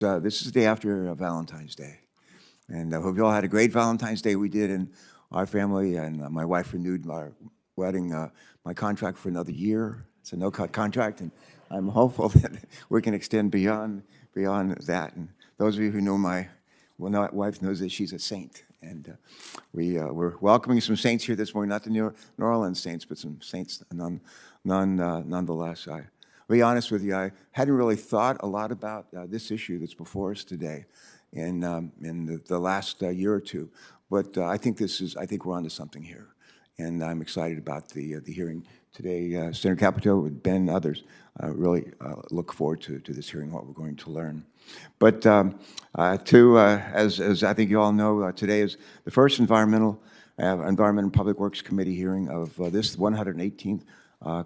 This is the day after Valentine's Day, and I hope you all had a great Valentine's Day. We did in our family, and my wife renewed my contract for another year. It's a no-cut contract, and I'm hopeful that we can extend beyond that. And those of you who know my wife knows that she's a saint, and we're welcoming some saints here this morning. Not the New Orleans saints, but some saints nonetheless. I'll be honest with you, I hadn't really thought a lot about this issue that's before us today in the last year or two, but I think we're onto something here, and I'm excited about the hearing today. Senator Capito, with Ben and others, really look forward to this hearing, what we're going to learn. But as I think you all know, today is the first Environment and Public Works Committee hearing of this 118th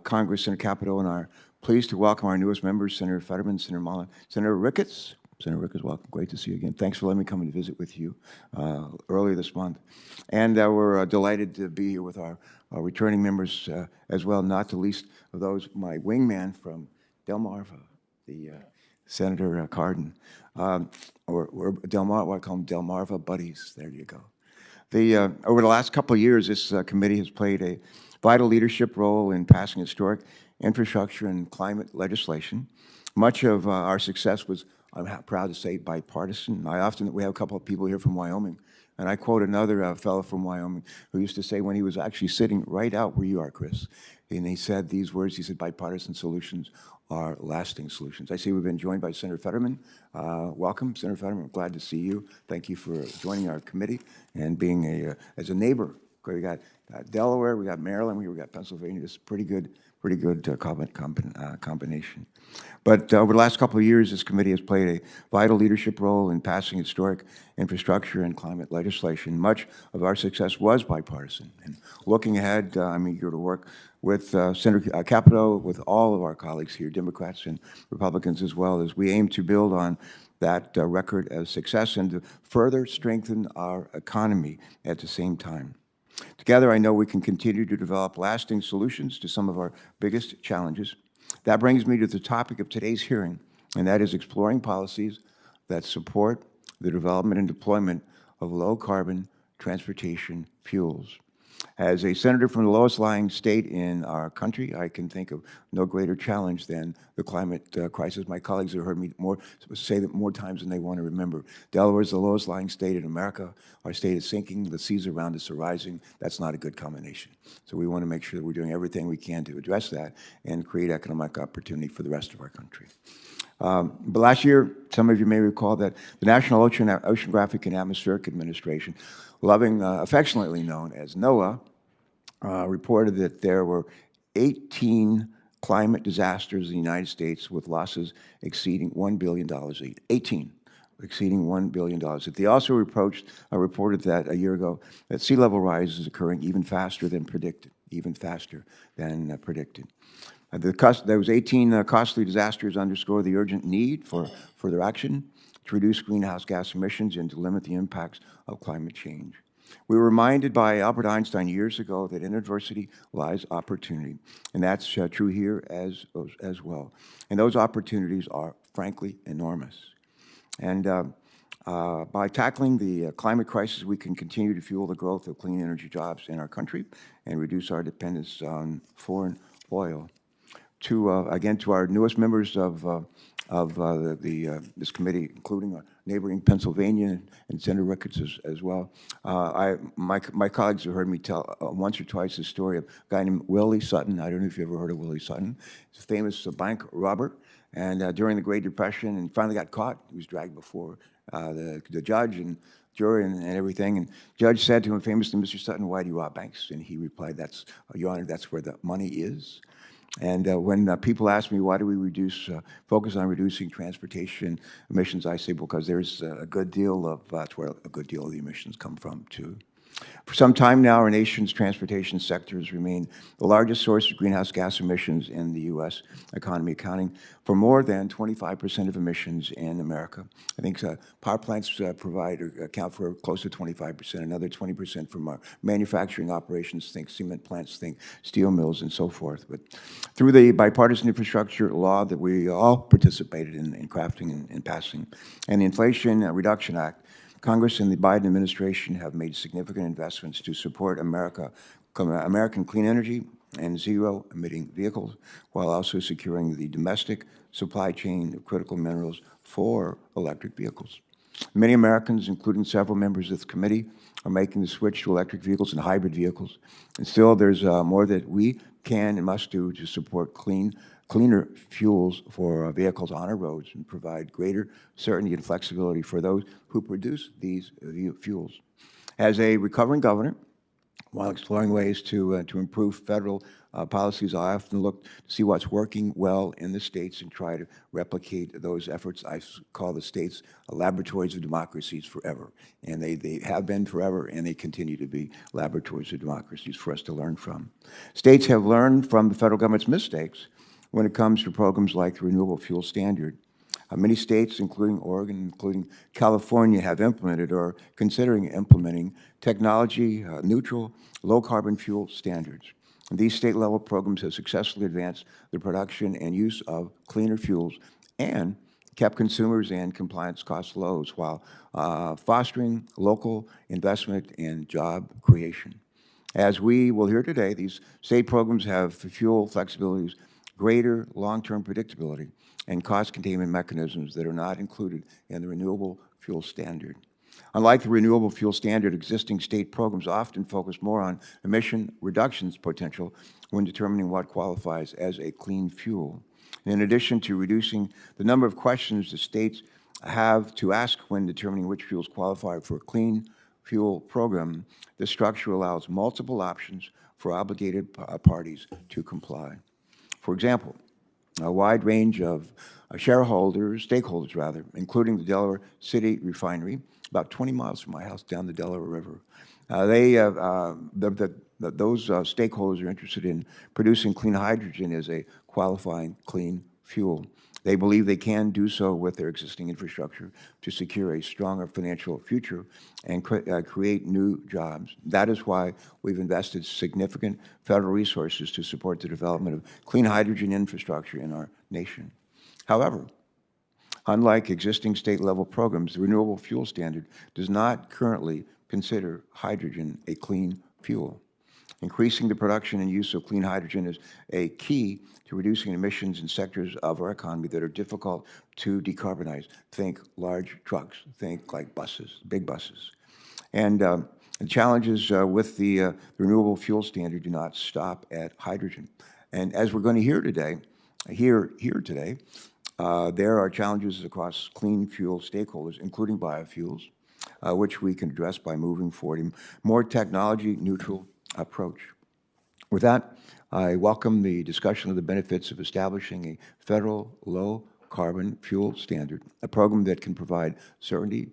Congress. Senator Capito and I are pleased to welcome our newest members, Senator Fetterman, Senator Mullen, Senator Ricketts. Senator Ricketts, welcome. Great to see you again. Thanks for letting me come and visit with you earlier this month. And we're delighted to be here with our returning members as well, not the least of those, my wingman from Delmarva, the Senator Cardin. Or Delmarva, I call them Delmarva buddies. There you go. Over the last couple of years, this committee has played a vital leadership role in passing historic infrastructure and climate legislation. Much of our success was, I'm proud to say, bipartisan. We have a couple of people here from Wyoming, and I quote another fellow from Wyoming who used to say when he was actually sitting right out where you are, Chris, and he said these words, he said, bipartisan solutions are lasting solutions. I see we've been joined by Senator Fetterman. Welcome, Senator Fetterman. I'm glad to see you. Thank you for joining our committee and being as a neighbor. We got Delaware, we got Maryland, we got Pennsylvania. This is pretty good combination. But over the last couple of years, this committee has played a vital leadership role in passing historic infrastructure and climate legislation. Much of our success was bipartisan. And looking ahead, I'm eager to work with Senator Capito, with all of our colleagues here, Democrats and Republicans as well, as we aim to build on that record of success and to further strengthen our economy at the same time. Together, I know we can continue to develop lasting solutions to some of our biggest challenges. That brings me to the topic of today's hearing, and that is exploring policies that support the development and deployment of low-carbon transportation fuels. As a senator from the lowest-lying state in our country, I can think of no greater challenge than the climate crisis. My colleagues have heard me say that more times than they want to remember. Delaware is the lowest-lying state in America. Our state is sinking. The seas around us are rising. That's not a good combination. So we want to make sure that we're doing everything we can to address that and create economic opportunity for the rest of our country. But last year, some of you may recall that the National Oceanographic and Atmospheric Administration, affectionately known as NOAA, reported that there were 18 climate disasters in the United States with losses exceeding $1 billion each. 18, exceeding $1 billion. They also reported that a year ago that sea level rise is occurring even faster than predicted, Those 18 costly disasters underscore the urgent need for further action to reduce greenhouse gas emissions and to limit the impacts of climate change. We were reminded by Albert Einstein years ago that in adversity lies opportunity, and that's true here as well. And those opportunities are, frankly, enormous. And by tackling the climate crisis, we can continue to fuel the growth of clean energy jobs in our country and reduce our dependence on foreign oil. Again, to our newest members of this committee, including our neighboring Pennsylvania and Senator Ricketts as well. My colleagues have heard me tell once or twice the story of a guy named Willie Sutton. I don't know if you ever heard of Willie Sutton. He's a famous bank robber, and during the Great Depression, and finally got caught. He was dragged before the judge and jury and everything. And the judge said to him famously, "Mr. Sutton, why do you rob banks?" And he replied, "Your Honor, that's where the money is." And when people ask me why do we focus on reducing transportation emissions, I say because there's a good deal of that's where a good deal of the emissions come from too. For some time now, our nation's transportation sectors remain the largest source of greenhouse gas emissions in the U.S. economy, accounting for more than 25% of emissions in America. I think power plants account for close to 25%, another 20% from our manufacturing operations, think cement plants, think steel mills, and so forth. But through the bipartisan infrastructure law that we all participated in crafting and passing, and the Inflation Reduction Act, Congress and the Biden administration have made significant investments to support American clean energy and zero-emitting vehicles, while also securing the domestic supply chain of critical minerals for electric vehicles. Many Americans, including several members of the committee, are making the switch to electric vehicles and hybrid vehicles. And still, there's more that we can and must do to support cleaner fuels for vehicles on our roads and provide greater certainty and flexibility for those who produce these fuels. As a recovering governor, while exploring ways to improve federal policies, I often look to see what's working well in the states and try to replicate those efforts. I call the states laboratories of democracies forever, and they have been forever, and they continue to be laboratories of democracies for us to learn from. States have learned from the federal government's mistakes when it comes to programs like the Renewable Fuel Standard. Many states, including Oregon, including California, have implemented or considering implementing technology-neutral, low-carbon fuel standards. And these state-level programs have successfully advanced the production and use of cleaner fuels and kept consumers and compliance costs low while fostering local investment and job creation. As we will hear today, these state programs have fuel flexibilities, greater long-term predictability, and cost containment mechanisms that are not included in the Renewable Fuel Standard. Unlike the Renewable Fuel Standard, existing state programs often focus more on emission reductions potential when determining what qualifies as a clean fuel. In addition to reducing the number of questions the states have to ask when determining which fuels qualify for a clean fuel program, the structure allows multiple options for obligated parties to comply. For example, a wide range of stakeholders rather, including the Delaware City Refinery, about 20 miles from my house down the Delaware River. Those stakeholders are interested in producing clean hydrogen as a qualifying clean fuel. They believe they can do so with their existing infrastructure to secure a stronger financial future and create new jobs. That is why we've invested significant federal resources to support the development of clean hydrogen infrastructure in our nation. However, unlike existing state-level programs, the Renewable Fuel Standard does not currently consider hydrogen a clean fuel. Increasing the production and use of clean hydrogen is a key to reducing emissions in sectors of our economy that are difficult to decarbonize. Think large trucks, think like buses, big buses. And the challenges with the Renewable Fuel Standard do not stop at hydrogen. And as we're going to hear today, there are challenges across clean fuel stakeholders, including biofuels, which we can address by moving forward a more technology-neutral approach. With that, I welcome the discussion of the benefits of establishing a federal low-carbon fuel standard, a program that can provide certainty,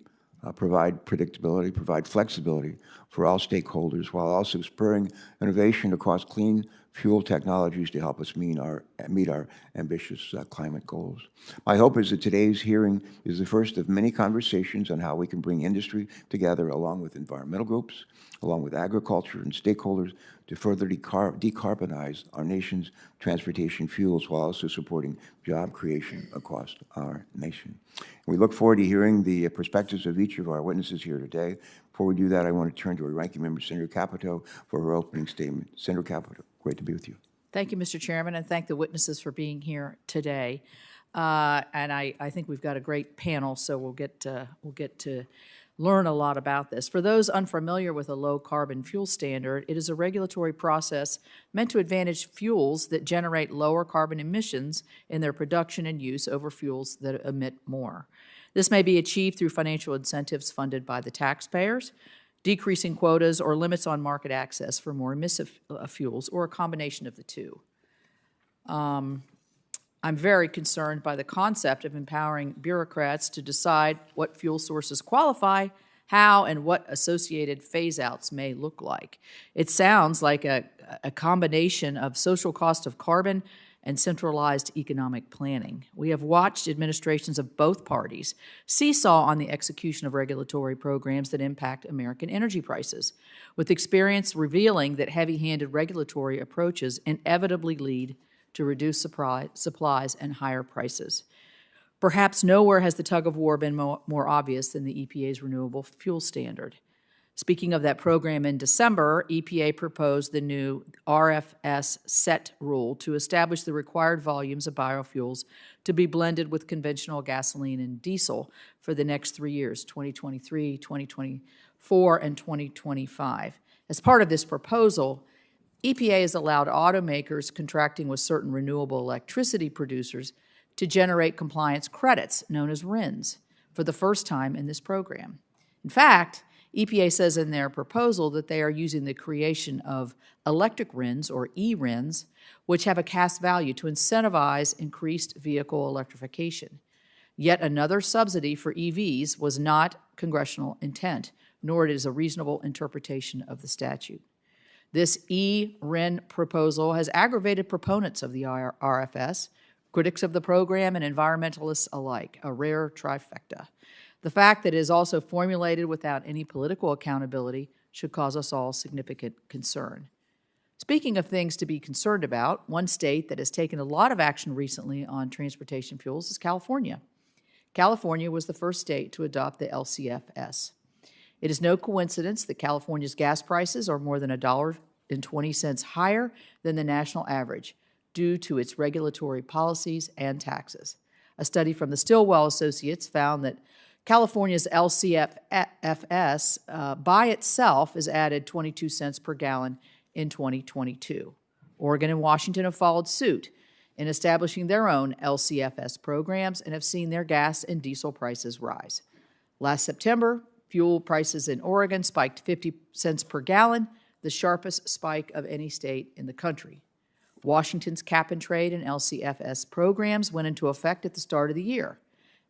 provide predictability, provide flexibility for all stakeholders, while also spurring innovation across clean fuel technologies to help us meet our ambitious climate goals. My hope is that today's hearing is the first of many conversations on how we can bring industry together along with environmental groups, along with agriculture and stakeholders to further decarbonize our nation's transportation fuels while also supporting job creation across our nation. We look forward to hearing the perspectives of each of our witnesses here today. Before we do that, I want to turn to our ranking member, Senator Capito, for her opening statement. Senator Capito, great to be with you. Thank you, Mr. Chairman, and thank the witnesses for being here today. And I think we've got a great panel, so we'll get to learn a lot about this. For those unfamiliar with a low-carbon fuel standard, it is a regulatory process meant to advantage fuels that generate lower carbon emissions in their production and use over fuels that emit more. This may be achieved through financial incentives funded by the taxpayers, decreasing quotas or limits on market access for more emissive fuels, or a combination of the two. I'm very concerned by the concept of empowering bureaucrats to decide what fuel sources qualify how and what associated phase-outs may look like. It sounds like a combination of social cost of carbon and centralized economic planning. We have watched administrations of both parties seesaw on the execution of regulatory programs that impact American energy prices, with experience revealing that heavy-handed regulatory approaches inevitably lead to reduced supplies and higher prices. Perhaps nowhere has the tug-of-war been more obvious than the EPA's renewable fuel standard. Speaking of that program, in December, EPA proposed the new RFS set rule to establish the required volumes of biofuels to be blended with conventional gasoline and diesel for the next 3 years, 2023, 2024, and 2025. As part of this proposal, EPA has allowed automakers contracting with certain renewable electricity producers to generate compliance credits, known as RINs, for the first time in this program. In fact, EPA says in their proposal that they are using the creation of electric RINs, or e-RINs, which have a cast value to incentivize increased vehicle electrification. Yet another subsidy for EVs was not congressional intent, nor it is a reasonable interpretation of the statute. This e-RIN proposal has aggravated proponents of the RFS, critics of the program, and environmentalists alike, a rare trifecta. The fact that it is also formulated without any political accountability should cause us all significant concern. Speaking of things to be concerned about, one state that has taken a lot of action recently on transportation fuels is California. California was the first state to adopt the LCFS. It is no coincidence that California's gas prices are more than $1.20 higher than the national average, due to its regulatory policies and taxes. A study from the Stillwell Associates found that California's LCFS by itself has added 22 cents per gallon in 2022. Oregon and Washington have followed suit in establishing their own LCFS programs and have seen their gas and diesel prices rise. Last September, fuel prices in Oregon spiked 50 cents per gallon, the sharpest spike of any state in the country. Washington's cap-and-trade and LCFS programs went into effect at the start of the year.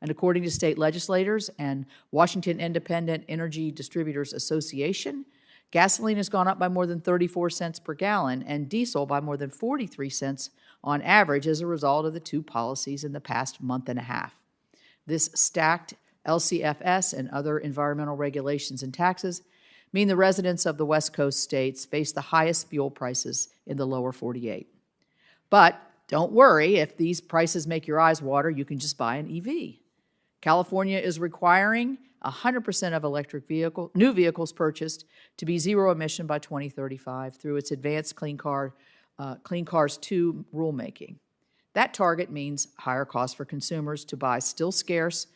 And according to state legislators and Washington Independent Energy Distributors Association, gasoline has gone up by more than 34 cents per gallon and diesel by more than 43 cents on average as a result of the two policies in the past month and a half. This stacked LCFS and other environmental regulations and taxes mean the residents of the West Coast states face the highest fuel prices in the lower 48. But don't worry, if these prices make your eyes water, you can just buy an EV. California is requiring 100% of new vehicles purchased to be zero emission by 2035 through its advanced Clean Cars 2 rulemaking. That target means higher costs for consumers to buy still scarce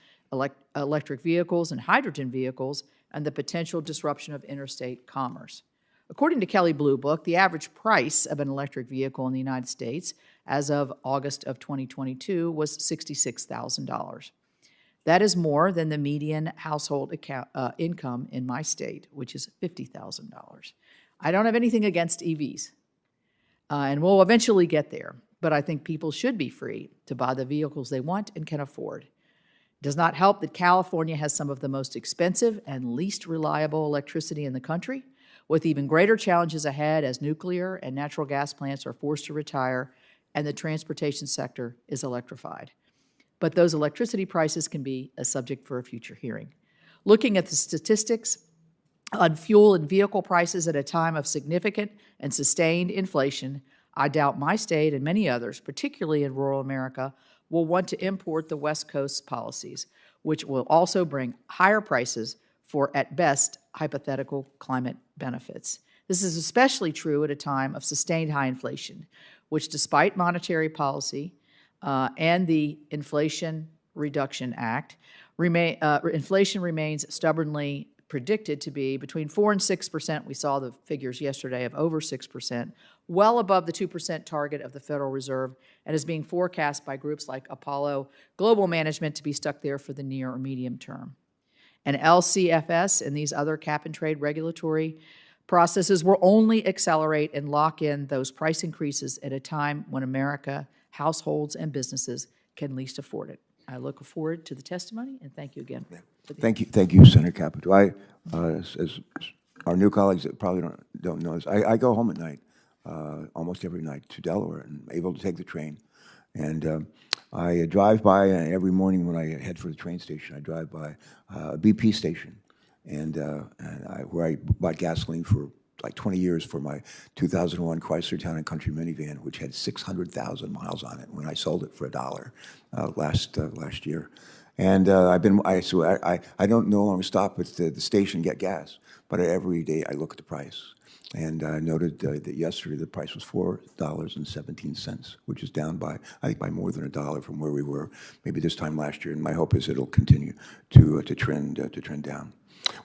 electric vehicles and hydrogen vehicles, and the potential disruption of interstate commerce. According to Kelley Blue Book, the average price of an electric vehicle in the United States as of August of 2022 was $66,000. That is more than the median household income in my state, which is $50,000. I don't have anything against EVs, and we'll eventually get there, but I think people should be free to buy the vehicles they want and can afford. It does not help that California has some of the most expensive and least reliable electricity in the country, with even greater challenges ahead as nuclear and natural gas plants are forced to retire and the transportation sector is electrified. But those electricity prices can be a subject for a future hearing. Looking at the statistics on fuel and vehicle prices at a time of significant and sustained inflation, I doubt my state and many others, particularly in rural America, will want to import the West Coast's policies, which will also bring higher prices for, at best, hypothetical climate benefits. This is especially true at a time of sustained high inflation, which, despite monetary policy and the Inflation Reduction Act, inflation remains stubbornly predicted to be between 4% and 6%. We saw the figures yesterday of over 6%, well above the 2% target of the Federal Reserve, and is being forecast by groups like Apollo Global Management to be stuck there for the near or medium term. And LCFS and these other cap-and-trade regulatory processes will only accelerate and lock in those price increases at a time when America, households and businesses, can least afford it. I look forward to the testimony, and thank you again. for the- Thank you, Senator Capito. As our new colleagues that probably don't know this, I go home at night, almost every night to Delaware, and able to take the train. And I drive by every morning when I head for the train station. I drive by a BP station, where I bought gasoline for like 20 years for my 2001 Chrysler Town and Country minivan, which had 600,000 miles on it when I sold it for $1 last year. And I don't no longer stop at the station to get gas, but every day I look at the price. And I noted that yesterday the price was $4.17, which is down by, I think, by more than $1 from where we were maybe this time last year. And my hope is it'll continue to trend down.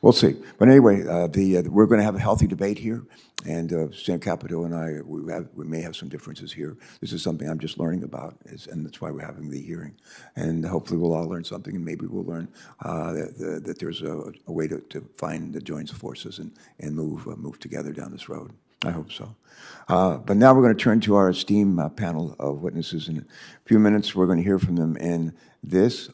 We'll see. But anyway, we're going to have a healthy debate here, and Senator Capito and I, we may have some differences here. This is something I'm just learning about, and that's why we're having the hearing. And hopefully we'll all learn something, and maybe we'll learn that there's a way to find the joint forces and move together down this road. I hope so. But now we're going to turn to our esteemed panel of witnesses. In a few minutes, we're going to hear from them in this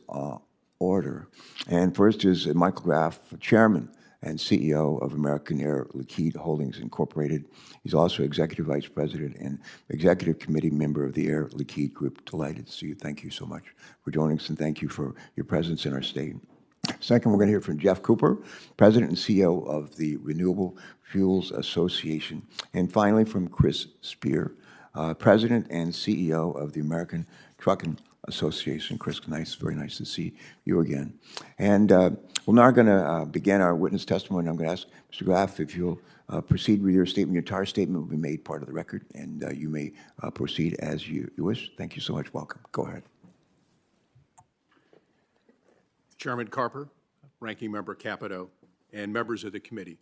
order. And first is Michael Graff, Chairman and CEO of American Air Liquide Holdings Incorporated. He's also Executive Vice President and Executive Committee member of the Air Liquide Group. Delighted to see you. Thank you so much for joining us, and thank you for your presence in our state. Second, we're going to hear from Jeff Cooper, President and CEO of the Renewable Fuels Association. And finally, from Chris Spear, President and CEO of the American Trucking Association. Chris, very nice to see you again. And we're now going to begin our witness testimony. I'm going to ask Mr. Graff if you'll proceed with your statement. Your entire statement will be made part of the record, and you may proceed as you wish. Thank you so much. Welcome. Go ahead. Chairman Carper, Ranking Member Capito, and members of the committee.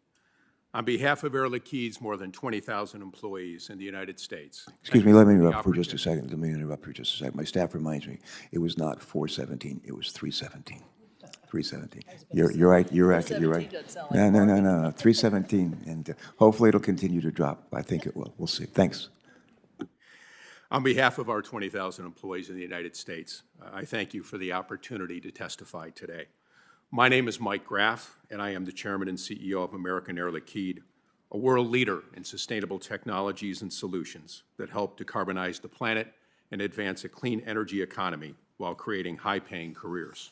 On behalf of Air Liquide's more than 20,000 employees in the United States. Excuse me, let me interrupt for just a second. Let me interrupt for just a second. My staff reminds me, it was not 417, it was 317. 317. You're right, you're right. 317, and hopefully it'll continue to drop. I think it will. We'll see. Thanks. On behalf of our 20,000 employees in the United States, I thank you for the opportunity to testify today. My name is Mike Graff, and I am the Chairman and CEO of American Air Liquide, a world leader in sustainable technologies and solutions that help decarbonize the planet and advance a clean energy economy while creating high-paying careers.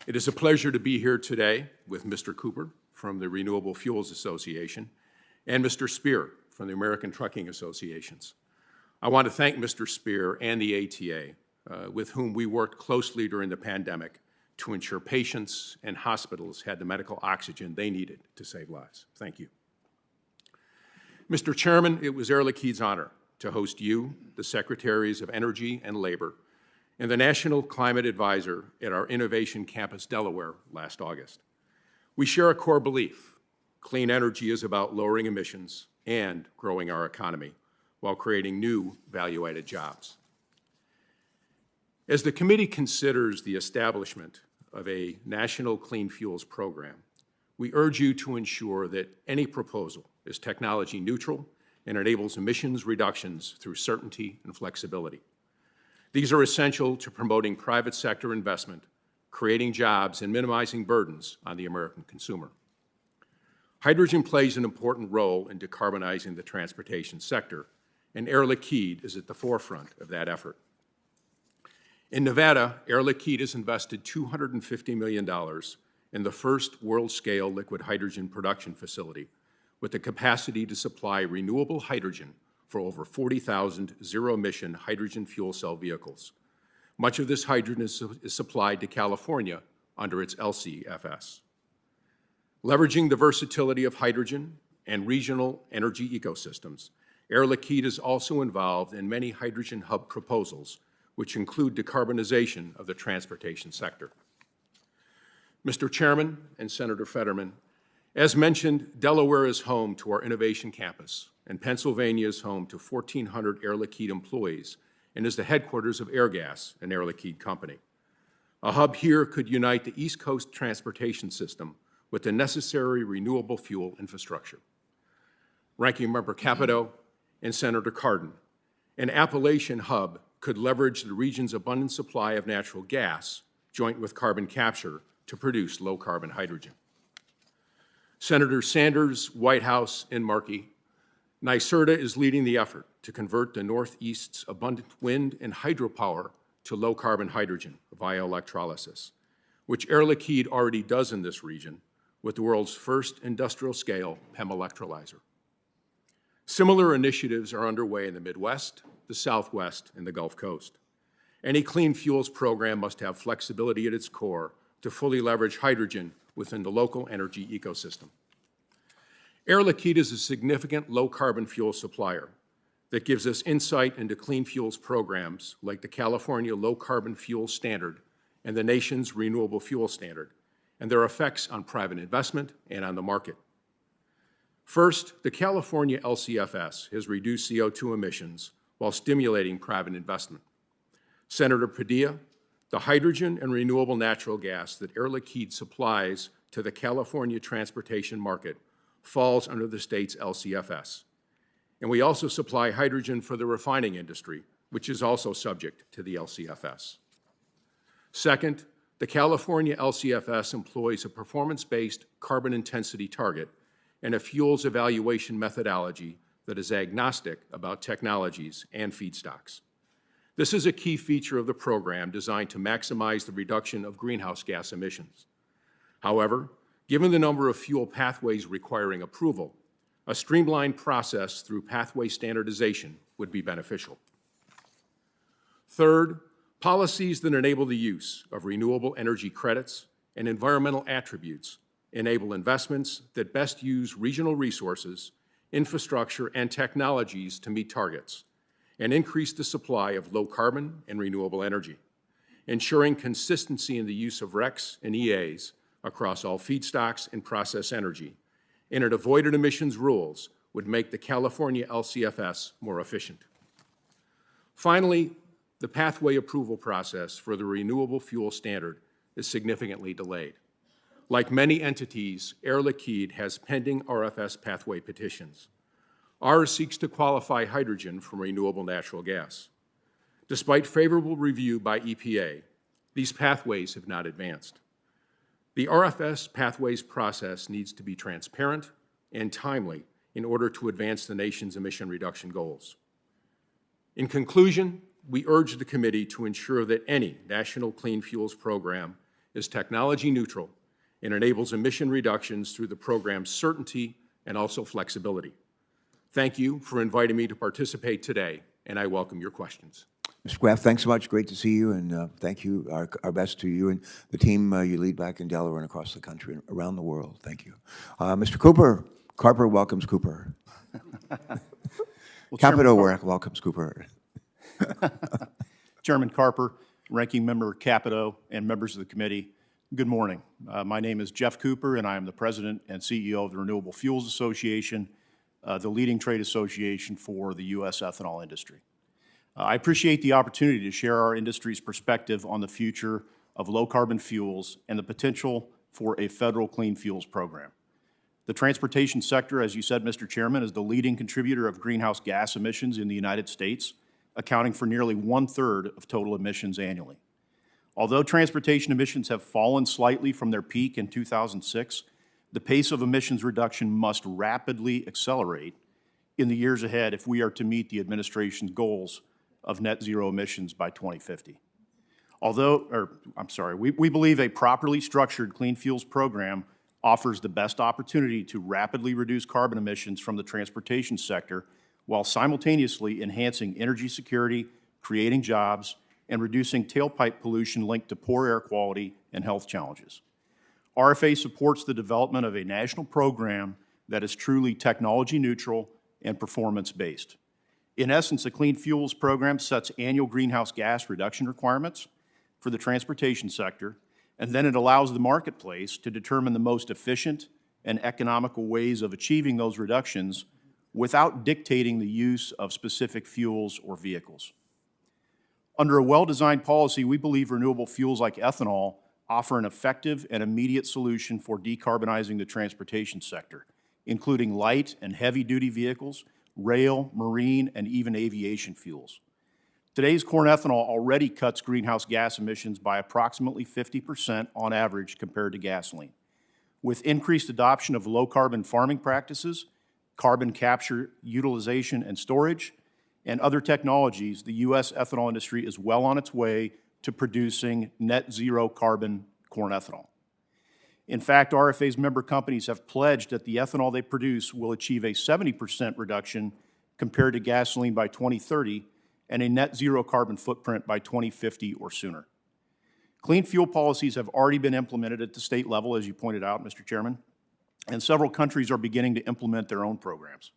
It is a pleasure to be here today with Mr. Cooper from the Renewable Fuels Association and Mr. Spear from the American Trucking Associations. I want to thank Mr. Spear and the ATA, with whom we worked closely during the pandemic to ensure patients and hospitals had the medical oxygen they needed to save lives. Thank you. Mr. Chairman, it was Air Liquide's honor to host you, the Secretaries of Energy and Labor, and the National Climate Advisor at our Innovation Campus, Delaware, last August. We share a core belief: clean energy is about lowering emissions and growing our economy while creating new value-added jobs. As the committee considers the establishment of a national clean fuels program, we urge you to ensure that any proposal is technology neutral and enables emissions reductions through certainty and flexibility. These are essential to promoting private sector investment, creating jobs, and minimizing burdens on the American consumer. Hydrogen plays an important role in decarbonizing the transportation sector, and Air Liquide is at the forefront of that effort. In Nevada, Air Liquide has invested $250 million in the first world-scale liquid hydrogen production facility with the capacity to supply renewable hydrogen for over 40,000 zero-emission hydrogen fuel cell vehicles. Much of this hydrogen is supplied to California under its LCFS. Leveraging the versatility of hydrogen and regional energy ecosystems, Air Liquide is also involved in many hydrogen hub proposals, which include decarbonization of the transportation sector. Mr. Chairman and Senator Fetterman, as mentioned, Delaware is home to our Innovation Campus, and Pennsylvania is home to 1,400 Air Liquide employees and is the headquarters of Airgas, an Air Liquide company. A hub here could unite the East Coast transportation system with the necessary renewable fuel infrastructure. Ranking Member Capito and Senator Cardin, an Appalachian hub could leverage the region's abundant supply of natural gas, joint with carbon capture, to produce low-carbon hydrogen. Senators Sanders, Whitehouse, and Markey, NYSERDA is leading the effort to convert the Northeast's abundant wind and hydropower to low-carbon hydrogen via electrolysis, which Air Liquide already does in this region with the world's first industrial-scale PEM electrolyzer. Similar initiatives are underway in the Midwest, the Southwest, and the Gulf Coast. Any clean fuels program must have flexibility at its core to fully leverage hydrogen within the local energy ecosystem. Air Liquide is a significant low-carbon fuel supplier that gives us insight into clean fuels programs like the California Low Carbon Fuel Standard and the nation's Renewable Fuel Standard, and their effects on private investment and on the market. First, the California LCFS has reduced CO2 emissions while stimulating private investment. Senator Padilla, the hydrogen and renewable natural gas that Air Liquide supplies to the California transportation market falls under the state's LCFS. And we also supply hydrogen for the refining industry, which is also subject to the LCFS. Second, the California LCFS employs a performance-based carbon intensity target and a fuels evaluation methodology that is agnostic about technologies and feedstocks. This is a key feature of the program designed to maximize the reduction of greenhouse gas emissions. However, given the number of fuel pathways requiring approval, a streamlined process through pathway standardization would be beneficial. Third, policies that enable the use of renewable energy credits and environmental attributes enable investments that best use regional resources, infrastructure, and technologies to meet targets, and increase the supply of low-carbon and renewable energy, ensuring consistency in the use of RECs and EAs across all feedstocks and process energy, and it avoided emissions rules would make the California LCFS more efficient. Finally, the pathway approval process for the Renewable Fuel Standard is significantly delayed. Like many entities, Air Liquide has pending RFS pathway petitions. Ours seeks to qualify hydrogen from renewable natural gas. Despite favorable review by EPA, these pathways have not advanced. The RFS pathways process needs to be transparent and timely in order to advance the nation's emission reduction goals. In conclusion, we urge the committee to ensure that any national clean fuels program is technology neutral and enables emission reductions through the program's certainty and also flexibility. Thank you for inviting me to participate today, and I welcome your questions. Mr. Graff, thanks so much. Great to see you, and thank you. Our best to you and the team you lead back in Delaware and across the country and around the world. Thank you. Mr. Cooper, Carper welcomes Cooper. Well, Capito welcomes Cooper. Chairman Carper, Ranking Member Capito, and members of the committee, good morning. My name is Jeff Cooper, and I am the President and CEO of the Renewable Fuels Association, the leading trade association for the U.S. ethanol industry. I appreciate the opportunity to share our industry's perspective on the future of low-carbon fuels and the potential for a federal clean fuels program. The transportation sector, as you said, Mr. Chairman, is the leading contributor of greenhouse gas emissions in the United States, accounting for nearly 1/3 of total emissions annually. Although transportation emissions have fallen slightly from their peak in 2006, the pace of emissions reduction must rapidly accelerate in the years ahead if we are to meet the administration's goals of net zero emissions by 2050. We believe a properly structured clean fuels program offers the best opportunity to rapidly reduce carbon emissions from the transportation sector while simultaneously enhancing energy security, creating jobs, and reducing tailpipe pollution linked to poor air quality and health challenges. RFA supports the development of a national program that is truly technology neutral and performance-based. In essence, a clean fuels program sets annual greenhouse gas reduction requirements for the transportation sector, and then it allows the marketplace to determine the most efficient and economical ways of achieving those reductions without dictating the use of specific fuels or vehicles. Under a well-designed policy, we believe renewable fuels like ethanol offer an effective and immediate solution for decarbonizing the transportation sector, including light and heavy-duty vehicles, rail, marine, and even aviation fuels. Today's corn ethanol already cuts greenhouse gas emissions by approximately 50% on average compared to gasoline. With increased adoption of low-carbon farming practices, carbon capture, utilization, and storage, and other technologies, the U.S. ethanol industry is well on its way to producing net zero carbon corn ethanol. In fact, RFA's member companies have pledged that the ethanol they produce will achieve a 70% reduction compared to gasoline by 2030 and a net zero carbon footprint by 2050 or sooner. Clean fuel policies have already been implemented at the state level, as you pointed out, Mr. Chairman, and several countries are beginning to implement their own programs.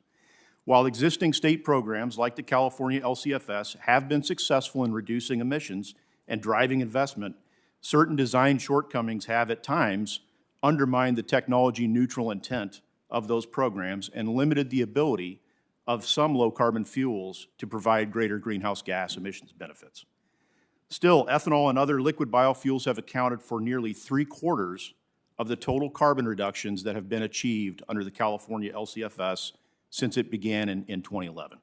While existing state programs like the California LCFS have been successful in reducing emissions and driving investment, certain design shortcomings have at times undermined the technology-neutral intent of those programs and limited the ability of some low-carbon fuels to provide greater greenhouse gas emissions benefits. Still, ethanol and other liquid biofuels have accounted for nearly 3/4 of the total carbon reductions that have been achieved under the California LCFS since it began in 2011.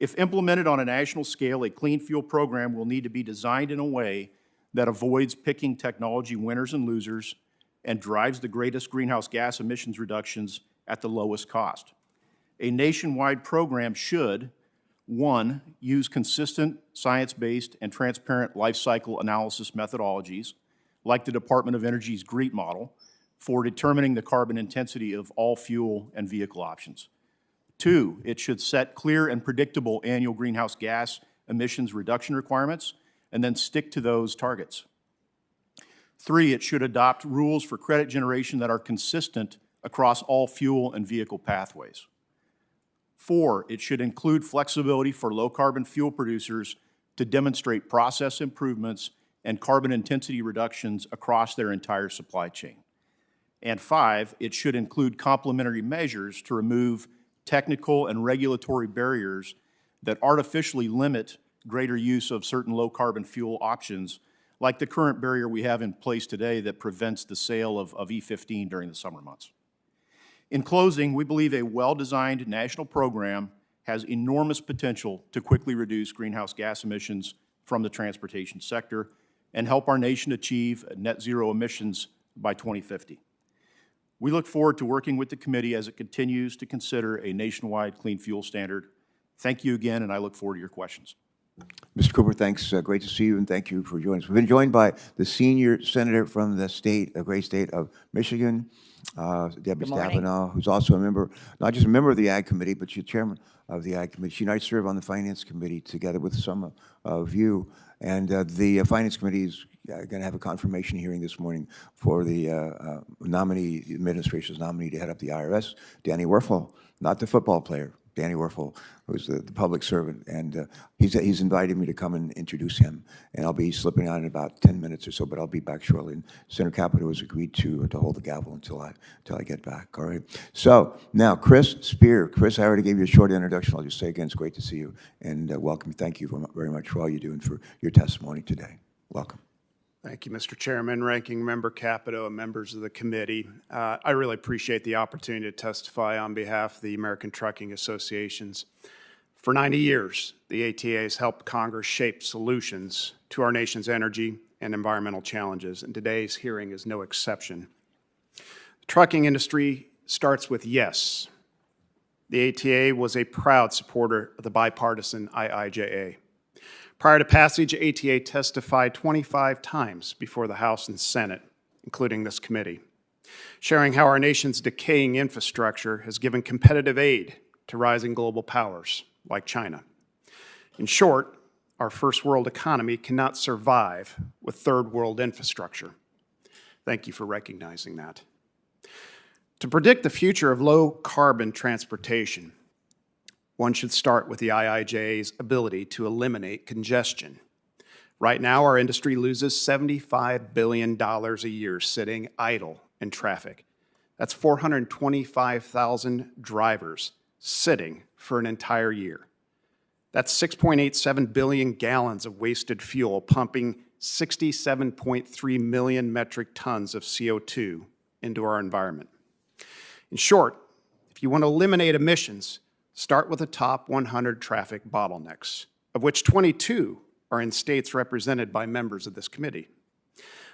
If implemented on a national scale, a clean fuel program will need to be designed in a way that avoids picking technology winners and losers and drives the greatest greenhouse gas emissions reductions at the lowest cost. A nationwide program should, 1, use consistent, science-based, and transparent life cycle analysis methodologies, like the Department of Energy's GREET model, for determining the carbon intensity of all fuel and vehicle options. 2, it should set clear and predictable annual greenhouse gas emissions reduction requirements and then stick to those targets. 3, it should adopt rules for credit generation that are consistent across all fuel and vehicle pathways. 4, it should include flexibility for low-carbon fuel producers to demonstrate process improvements and carbon intensity reductions across their entire supply chain. And 5, it should include complementary measures to remove technical and regulatory barriers that artificially limit greater use of certain low-carbon fuel options, like the current barrier we have in place today that prevents the sale of E15 during the summer months. In closing, we believe a well-designed national program has enormous potential to quickly reduce greenhouse gas emissions from the transportation sector and help our nation achieve net zero emissions by 2050. We look forward to working with the committee as it continues to consider a nationwide clean fuel standard. Thank you again, and I look forward to your questions. Mr. Cooper, thanks. Great to see you, and thank you for joining us. We've been joined by the senior senator from the state, a great state of Michigan, Debbie Stabenow, who's also a member, not just a member of the Ag Committee, but she's chairman of the Ag Committee. She and I serve on the Finance Committee together with some of you. And the Finance Committee is going to have a confirmation hearing this morning for the nominee, the administration's nominee to head up the IRS, Danny Werfel, not the football player, Danny Werfel, who's the public servant, and he's invited me to come and introduce him, and I'll be slipping out in about 10 minutes or so, but I'll be back shortly. And Senator Capito has agreed to hold the gavel until I get back. All right. So now, Chris Spear. Chris, I already gave you a short introduction. I'll just say again, it's great to see you and welcome. Thank you very much for all you do and for your testimony today. Welcome. Thank you, Mr. Chairman, Ranking Member Capito, and members of the committee. I really appreciate the opportunity to testify on behalf of the American Trucking Associations. For 90 years, the ATA has helped Congress shape solutions to our nation's energy and environmental challenges, and today's hearing is no exception. The trucking industry starts with yes. The ATA was a proud supporter of the bipartisan IIJA. Prior to passage, ATA testified 25 times before the House and Senate, including this committee, sharing how our nation's decaying infrastructure has given competitive aid to rising global powers like China. In short, our first world economy cannot survive with third world infrastructure. Thank you for recognizing that. To predict the future of low carbon transportation, one should start with the IIJA's ability to eliminate congestion. Right now, our industry loses $75 billion a year sitting idle in traffic. That's 425,000 drivers sitting for an entire year. That's 6.87 billion gallons of wasted fuel, pumping 67.3 million metric tons of CO2 into our environment. In short, if you want to eliminate emissions, start with the top 100 traffic bottlenecks. of which 22 are in states represented by members of this committee.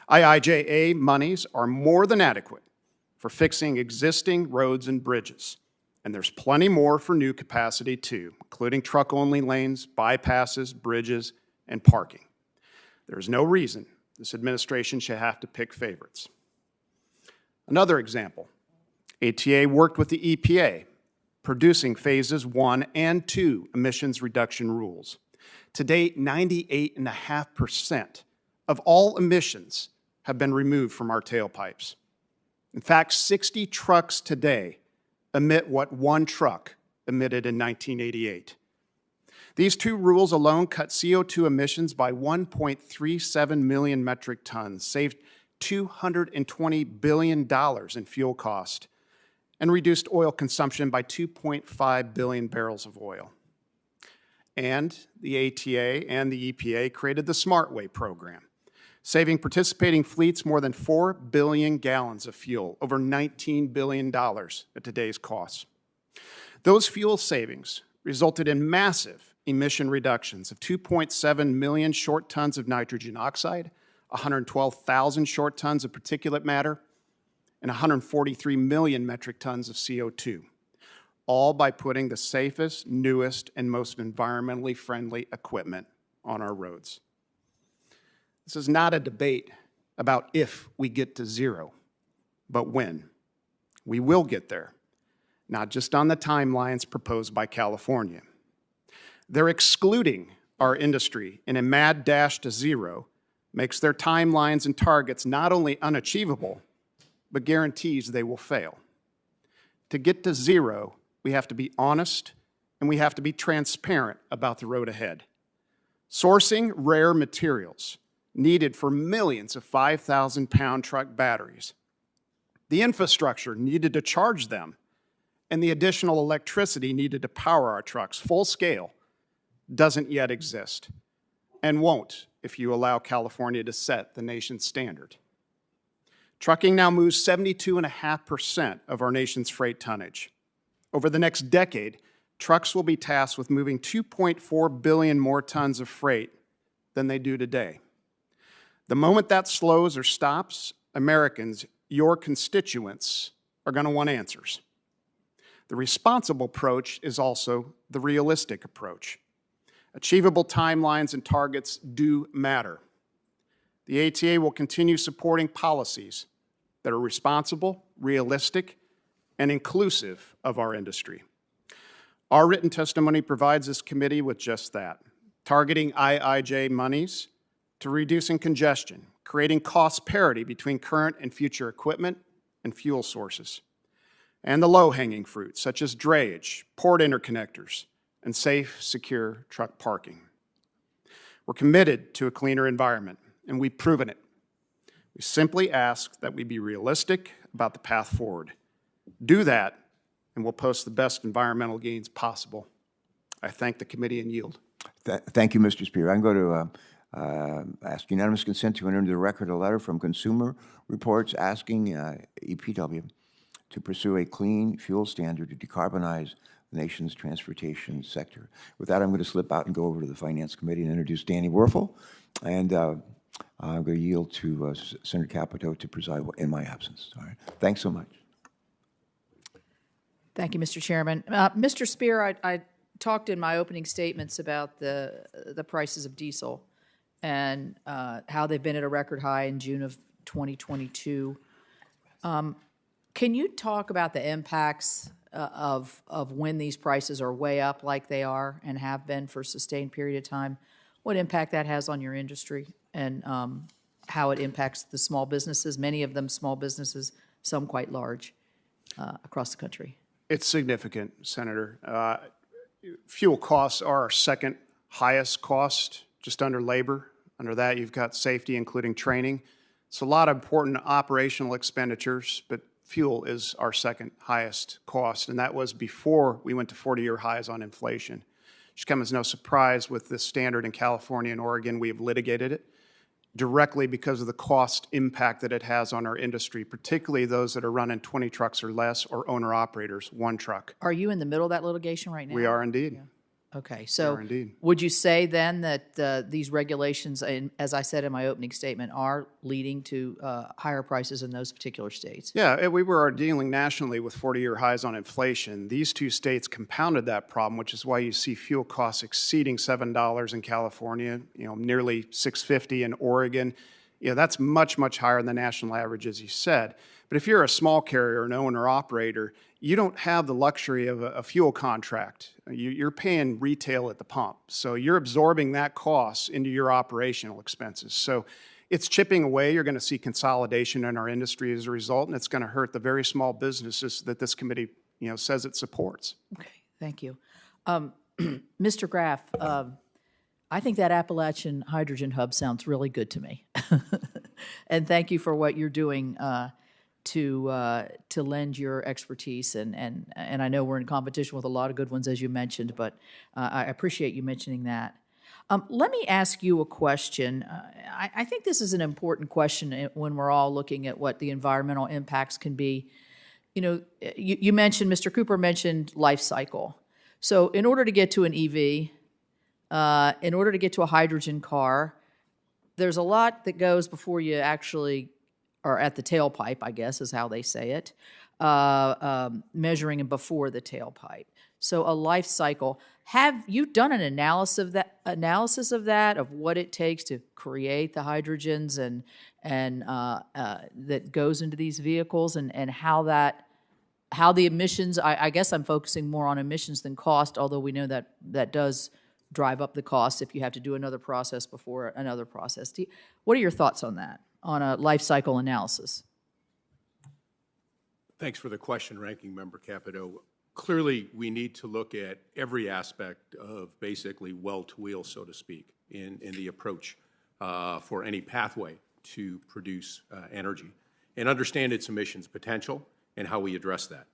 IIJA monies are more than adequate for fixing existing roads and bridges, and there's plenty more for new capacity too, including truck-only lanes, bypasses, bridges, and parking. There is no reason this administration should have to pick favorites. Another example, ATA worked with the EPA, producing phases 1 and 2 emissions reduction rules. To date, 98.5% of all emissions have been removed from our tailpipes. In fact, 60 trucks today emit what one truck emitted in 1988. These 2 rules alone cut CO2 emissions by 1.37 million metric tons, saved $220 billion in fuel cost, and reduced oil consumption by 2.5 billion barrels of oil. And the ATA and the EPA created the Smart Way program, saving participating fleets more than 4 billion gallons of fuel, over $19 billion at today's costs. Those fuel savings resulted in massive emission reductions of 2.7 million short tons of nitrogen oxide, 112,000 short tons of particulate matter, and 143 million metric tons of CO2, all by putting the safest, newest, and most environmentally friendly equipment on our roads. This is not a debate about if we get to zero, but when. We will get there, not just on the timelines proposed by California. They're excluding our industry in a mad dash to zero, makes their timelines and targets not only unachievable, but guarantees they will fail. To get to zero, we have to be honest and we have to be transparent about the road ahead. Sourcing rare materials needed for millions of 5,000-pound truck batteries, the infrastructure needed to charge them, and the additional electricity needed to power our trucks full scale doesn't yet exist and won't if you allow California to set the nation's standard. Trucking now moves 72.5% of our nation's freight tonnage. Over the next decade, trucks will be tasked with moving 2.4 billion more tons of freight than they do today. The moment that slows or stops, Americans, your constituents, are going to want answers. The responsible approach is also the realistic approach. Achievable timelines and targets do matter. The ATA will continue supporting policies that are responsible, realistic, and inclusive of our industry. Our written testimony provides this committee with just that, targeting IIJ monies to reducing congestion, creating cost parity between current and future equipment and fuel sources, and the low-hanging fruit, such as drayage, port interconnectors, and safe, secure truck parking. We're committed to a cleaner environment, and we've proven it. We simply ask that we be realistic about the path forward. Do that, and we'll post the best environmental gains possible. I thank the committee and yield. Thank you, Mr. Spear. I'm going to ask unanimous consent to enter into the record a letter from Consumer Reports asking EPW to pursue a clean fuel standard to decarbonize the nation's transportation sector. With that, I'm going to slip out and go over to the Finance Committee and introduce Danny Werfel, and I'm going to yield to Senator Capito to preside in my absence. All right. Thanks so much. Thank you, Mr. Chairman. Mr. Spear, I talked in my opening statements about the prices of diesel and how they've been at a record high in June of 2022. Can you talk about the impacts of when these prices are way up like they are and have been for a sustained period of time? What impact that has on your industry and how it impacts the small businesses, many of them small businesses, some quite large, across the country? It's significant, Senator. Fuel costs are our second highest cost, just under labor. Under that, you've got safety, including training. It's a lot of important operational expenditures, but fuel is our second highest cost, and that was before we went to 40-year highs on inflation. It should come as no surprise with this standard in California and Oregon. We have litigated it directly because of the cost impact that it has on our industry, particularly those that are running 20 trucks or less or owner-operators, one truck. Are you in the middle of that litigation right now? We are indeed. Yeah. Okay, so are indeed. would you say then that these regulations, and as I said in my opening statement, are leading to higher prices in those particular states? Yeah, we were dealing nationally with 40-year highs on inflation. These two states compounded that problem, which is why you see fuel costs exceeding $7 in California, nearly $6.50 in Oregon. That's much, much higher than the national average, as you said. But if you're a small carrier, an owner-operator, you don't have the luxury of a fuel contract. You're paying retail at the pump. So you're absorbing that cost into your operational expenses. So it's chipping away. You're going to see consolidation in our industry as a result, and it's going to hurt the very small businesses that this committee, says it supports. Okay, thank you. Mr. Graff, I think that Appalachian Hydrogen Hub sounds really good to me. And thank you for what you're doing to lend your expertise. And I know we're in competition with a lot of good ones, as you mentioned, but I appreciate you mentioning that. Let me ask you a question. I think this is an important question when we're all looking at what the environmental impacts can be. You mentioned, Mr. Cooper mentioned life cycle. So in order to get to an EV, in order to get to a hydrogen car, there's a lot that goes before you actually are at the tailpipe, I guess is how they say it, measuring before the tailpipe. So a life cycle. Have you done an analysis of that, of what it takes to create the hydrogens and that goes into these vehicles, and how the emissions? I guess I'm focusing more on emissions than cost, although we know that does drive up the cost if you have to do another process before another process. What are your thoughts on that, on a life cycle analysis? Thanks for the question, Ranking Member Capito. Clearly, we need to look at every aspect of basically well to wheel, so to speak, in the approach for any pathway to produce energy, and understand its emissions potential and how we address that.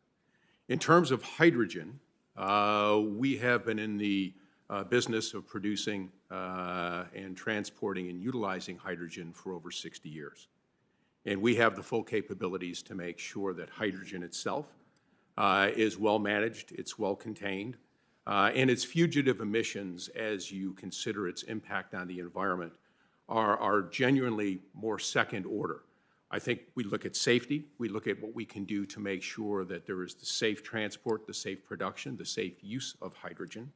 In terms of hydrogen, we have been in the business of producing and transporting and utilizing hydrogen for over 60 years. And we have the full capabilities to make sure that hydrogen itself is well managed, it's well contained, and its fugitive emissions, as you consider its impact on the environment, are genuinely more second order. I think we look at safety, we look at what we can do to make sure that there is the safe transport, the safe production, the safe use of hydrogen.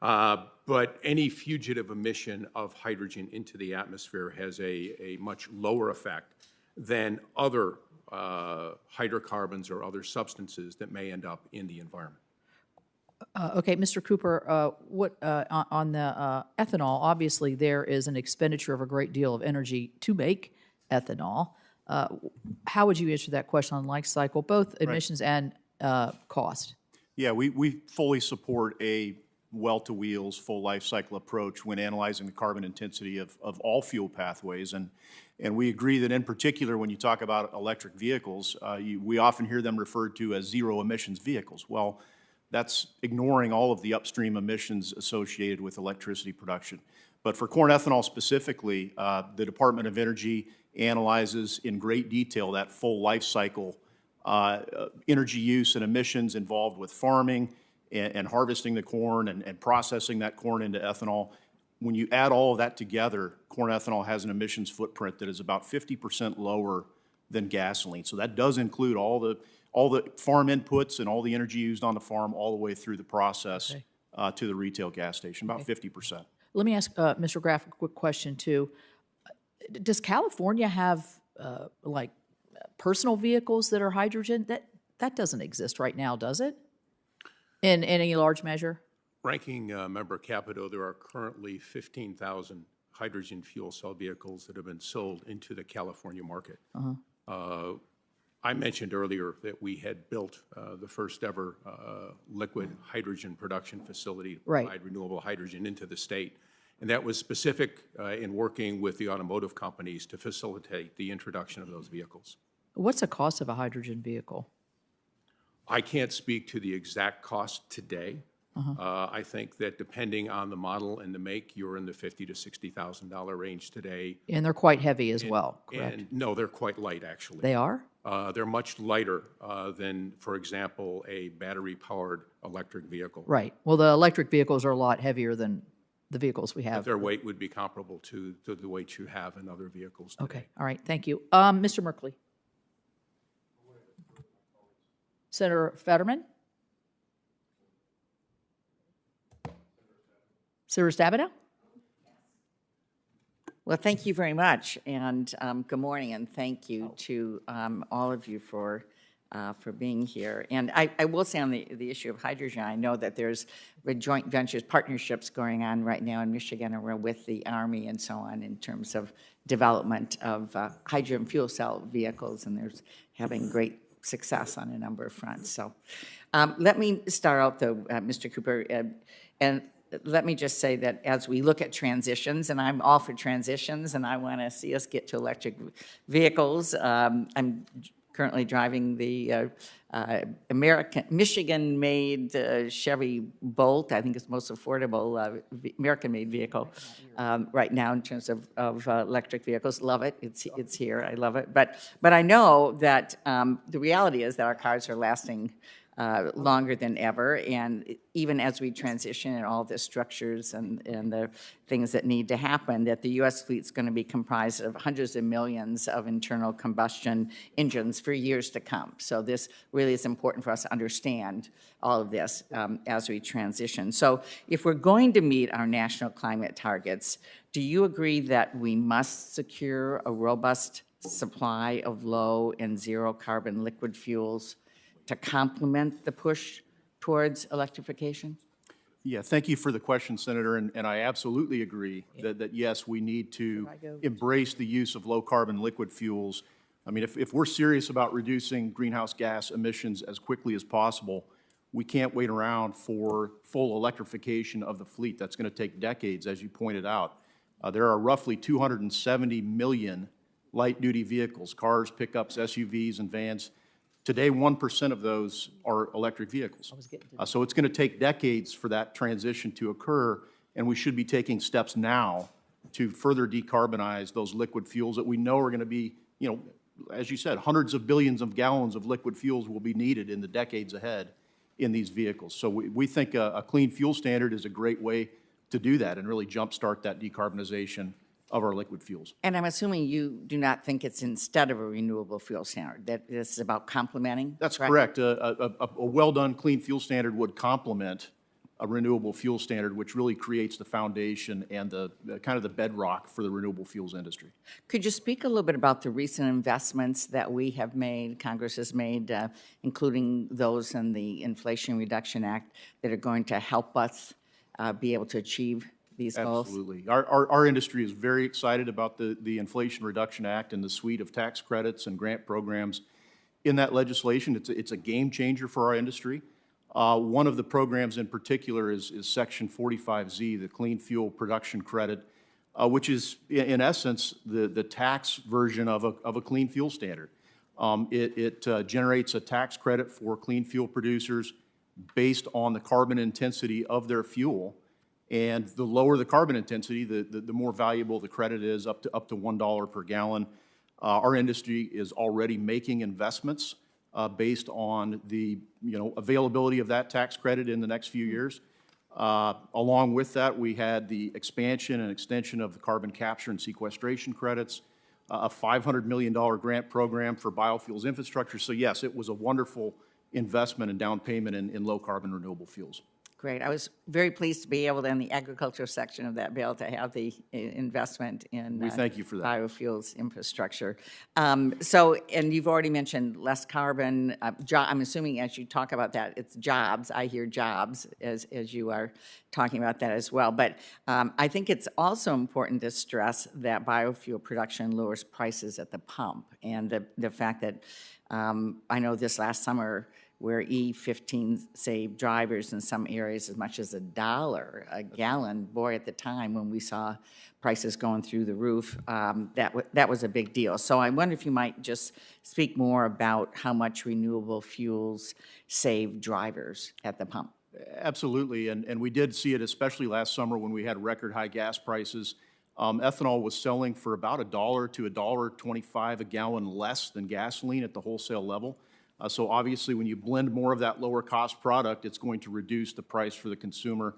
But any fugitive emission of hydrogen into the atmosphere has a much lower effect than other hydrocarbons or other substances that may end up in the environment. Okay, Mr. Cooper, on the ethanol, obviously there is an expenditure of a great deal of energy to make ethanol. How would you answer that question on life cycle, both emissions and cost? Yeah, we fully support a well-to-wheels, full life cycle approach when analyzing the carbon intensity of all fuel pathways. And we agree that in particular, when you talk about electric vehicles, we often hear them referred to as zero emissions vehicles. Well, that's ignoring all of the upstream emissions associated with electricity production. But for corn ethanol specifically, the Department of Energy analyzes in great detail that full life cycle energy use and emissions involved with farming and harvesting the corn and processing that corn into ethanol. When you add all of that together, corn ethanol has an emissions footprint that is about 50% lower than gasoline. So that does include all the farm inputs and all the energy used on the farm all the way through the process to the retail gas station, about 50%. Let me ask Mr. Graff a quick question too. Does California have like personal vehicles that are hydrogen? That doesn't exist right now, does it? In any large measure? Ranking Member Capito, there are currently 15,000 hydrogen fuel cell vehicles that have been sold into the California market. I mentioned earlier that we had built the first ever liquid hydrogen production facility to provide renewable hydrogen into the state. And that was specific in working with the automotive companies to facilitate the introduction of those vehicles. What's the cost of a hydrogen vehicle? I can't speak to the exact cost today, I think that depending on the model and the make, you're in the $50,000 to $60,000 range today. And they're quite heavy as well, correct? And no, they're quite light, actually. They are? They're much lighter than, for example, a battery-powered electric vehicle. Right. Well, the electric vehicles are a lot heavier than the vehicles we have. Their weight would be comparable to the weight you have in other vehicles today. Okay, all right, thank you. Mr. Merkley? Senator Fetterman? Senator Stabenow? Well, thank you very much, and good morning, and thank you to all of you for being here. And I will say on the issue of hydrogen, I know that there's joint ventures, partnerships going on right now in Michigan, and we're with the Army and so on in terms of development of hydrogen fuel cell vehicles, and there's having great success on a number of fronts. So let me start out, though, Mr. Cooper, and let me just say that as we look at transitions, and I'm all for transitions, and I want to see us get to electric vehicles. I'm currently driving the Michigan-made Chevy Bolt. I think it's the most affordable American-made vehicle right now in terms of electric vehicles. Love it. It's here. I love it. But I know that the reality is that our cars are lasting longer than ever, and even as we transition and all the structures and the things that need to happen, that the U.S. fleet's going to be comprised of hundreds of millions of internal combustion engines for years to come. So this really is important for us to understand all of this as we transition. So if we're going to meet our national climate targets, do you agree that we must secure a robust supply of low and zero carbon liquid fuels to complement the push towards electrification? Yeah, thank you for the question, Senator, and I absolutely agree that yes, we need to embrace the use of low-carbon liquid fuels. I mean, if we're serious about reducing greenhouse gas emissions as quickly as possible, we can't wait around for full electrification of the fleet. That's going to take decades, as you pointed out. There are roughly 270 million light-duty vehicles, cars, pickups, SUVs, and vans. Today, 1% of those are electric vehicles. So it's going to take decades for that transition to occur, and we should be taking steps now to further decarbonize those liquid fuels that we know are going to be, you know, as you said, hundreds of billions of gallons of liquid fuels will be needed in the decades ahead in these vehicles. So we think a clean fuel standard is a great way to do that and really jumpstart that decarbonization of our liquid fuels. And I'm assuming you do not think it's instead of a renewable fuel standard, that this is about complementing? That's correct. A well-done clean fuel standard would complement a renewable fuel standard, which really creates the foundation and the kind of the bedrock for the renewable fuels industry. Could you speak a little bit about the recent investments that we have made, Congress has made, including those in the Inflation Reduction Act, that are going to help us be able to achieve these goals? Absolutely. Our industry is very excited about the Inflation Reduction Act and the suite of tax credits and grant programs in that legislation. It's a game changer for our industry. One of the programs in particular is Section 45Z, the Clean Fuel Production Credit, which is, in essence, the tax version of a clean fuel standard. It generates a tax credit for clean fuel producers based on the carbon intensity of their fuel. And the lower the carbon intensity, the more valuable the credit is, up to $1 per gallon. Our industry is already making investments based on the availability of that tax credit in the next few years. Along with that, we had the expansion and extension of the carbon capture and sequestration credits, a $500 million grant program for biofuels infrastructure. So yes, it was a wonderful investment and down payment in low carbon renewable fuels. Great. I was very pleased to be able to, in the agriculture section of that bill, to have the investment in We thank you for that. Biofuels infrastructure. So, and you've already mentioned less carbon. I'm assuming as you talk about that, it's jobs. I hear jobs as you are talking about that as well. But I think it's also important to stress that biofuel production lowers prices at the pump, and the fact that I know this last summer, where E15 saved drivers in some areas as much as $1 a gallon. Boy, at the time when we saw prices going through the roof, that was a big deal. So I wonder if you might just speak more about how much renewable fuels save drivers at the pump. Absolutely, and we did see it especially last summer when we had record high gas prices. Ethanol was selling for about $1 to $1.25 a gallon less than gasoline at the wholesale level. So obviously, when you blend more of that lower cost product, it's going to reduce the price for the consumer.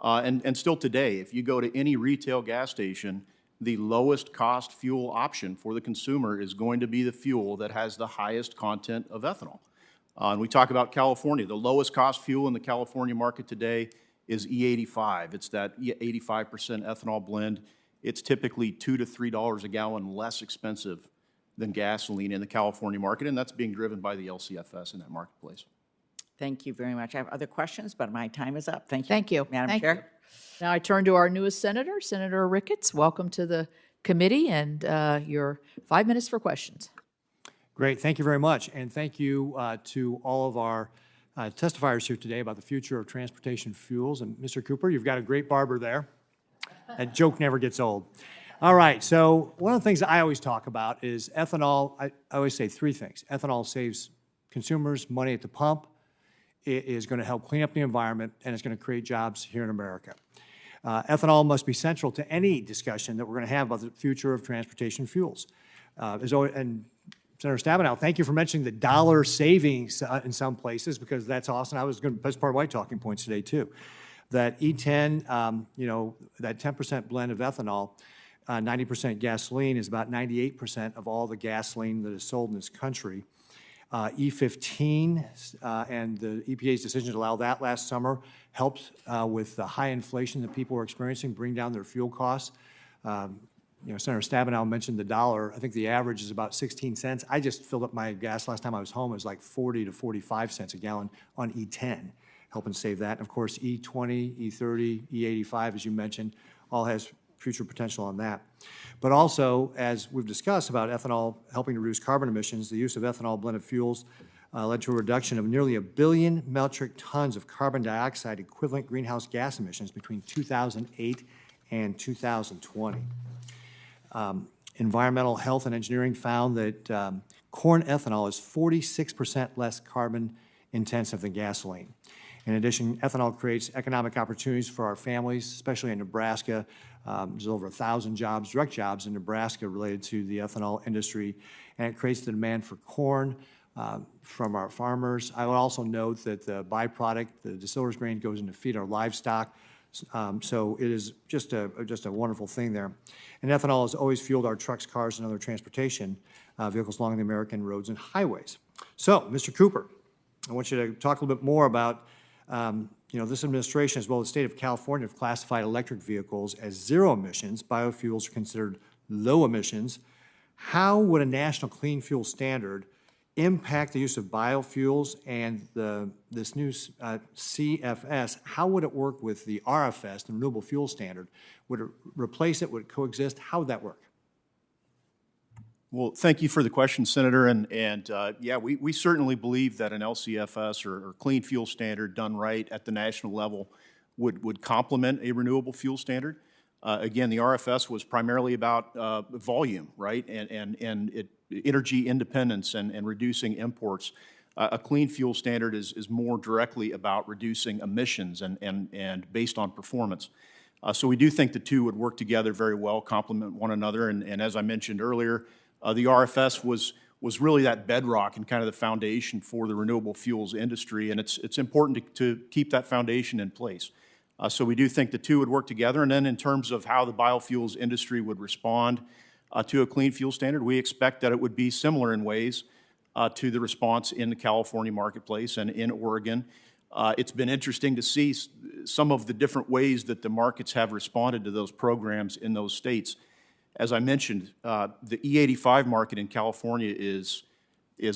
And still today, if you go to any retail gas station, the lowest cost fuel option for the consumer is going to be the fuel that has the highest content of ethanol. And we talk about California. The lowest cost fuel in the California market today is E85. It's that 85% ethanol blend. It's typically $2 to $3 a gallon less expensive than gasoline in the California market, and that's being driven by the LCFS in that marketplace. Thank you very much. I have other questions, but my time is up. Thank you. Thank you. Madam Thank Chair. you. Now I turn to our newest senator, Senator Ricketts. Welcome to the committee, and your 5 minutes for questions. Great, thank you very much. And thank you to all of our testifiers here today about the future of transportation fuels. And Mr. Cooper, you've got a great barber there. That joke never gets old. All right, so one of the things I always talk about is ethanol. I always say three things. Ethanol saves consumers money at the pump. It is going to help clean up the environment, and it's going to create jobs here in America. Ethanol must be central to any discussion that we're going to have about the future of transportation fuels. And Senator Stabenow, thank you for mentioning the dollar savings in some places, because that's awesome. That's part of my talking points today too. That E10, that 10% blend of ethanol, 90% gasoline is about 98% of all the gasoline that is sold in this country. E15 and the EPA's decision to allow that last summer helped with the high inflation that people are experiencing, bring down their fuel costs. Senator Stabenow mentioned the dollar. I think the average is about 16 cents. I just filled up my gas last time I was home. It was like 40 to 45 cents a gallon on E10, helping save that. And of course, E20, E30, E85, as you mentioned, all has future potential on that. But also, as we've discussed about ethanol helping to reduce carbon emissions, the use of ethanol blended fuels led to a reduction of nearly 1 billion metric tons of carbon dioxide equivalent greenhouse gas emissions between 2008 and 2020. Environmental Health and Engineering found that corn ethanol is 46% less carbon intensive than gasoline. In addition, ethanol creates economic opportunities for our families, especially in Nebraska. There's over 1,000 jobs, direct jobs in Nebraska related to the ethanol industry, and it creates the demand for corn from our farmers. I would also note that the byproduct, the distiller's grain, goes into feed our livestock. So it is just a wonderful thing there. And ethanol has always fueled our trucks, cars, and other transportation vehicles along the American roads and highways. So, Mr. Cooper, I want you to talk a little bit more about, this administration, as well as the state of California, have classified electric vehicles as zero emissions. Biofuels are considered low emissions. How would a national clean fuel standard impact the use of biofuels and this new CFS? How would it work with the RFS, the Renewable Fuel Standard? Would it replace it? Would it coexist? How would that work? Well, thank you for the question, Senator. And yeah, we certainly believe that an LCFS or clean fuel standard done right at the national level would complement a renewable fuel standard. Again, the RFS was primarily about volume, right, and energy independence and reducing imports. A clean fuel standard is more directly about reducing emissions and based on performance. So we do think the two would work together very well, complement one another. And as I mentioned earlier, the RFS was really that bedrock and kind of the foundation for the renewable fuels industry, and it's important to keep that foundation in place. So we do think the two would work together. And then in terms of how the biofuels industry would respond to a clean fuel standard, we expect that it would be similar in ways to the response in the California marketplace and in Oregon. It's been interesting to see some of the different ways that the markets have responded to those programs in those states. As I mentioned, the E85 market in California is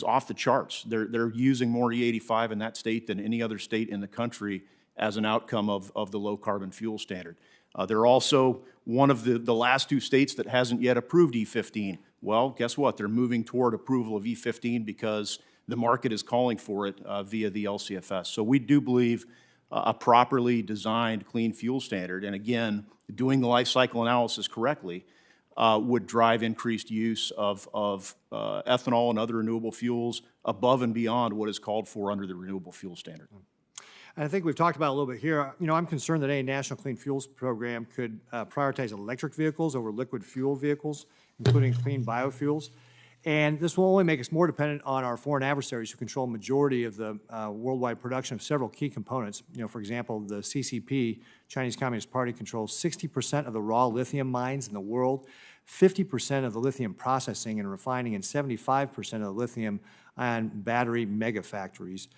off the charts. They're using more E85 in that state than any other state in the country as an outcome of the low carbon fuel standard. They're also one of the last two states that hasn't yet approved E15. Well, guess what? They're moving toward approval of E15 because the market is calling for it via the LCFS. So we do believe a properly designed clean fuel standard, and again, doing the life cycle analysis correctly, would drive increased use of ethanol and other renewable fuels above and beyond what is called for under the renewable fuel standard. And I think we've talked about it a little bit here. You know, I'm concerned that any national clean fuels program could prioritize electric vehicles over liquid fuel vehicles, including clean biofuels. And this will only make us more dependent on our foreign adversaries who control a majority of the worldwide production of several key components. You know, for example, the CCP, Chinese Communist Party, controls 60% of the raw lithium mines in the world, 50% of the lithium processing and refining, and 75% of the lithium-ion battery mega factories.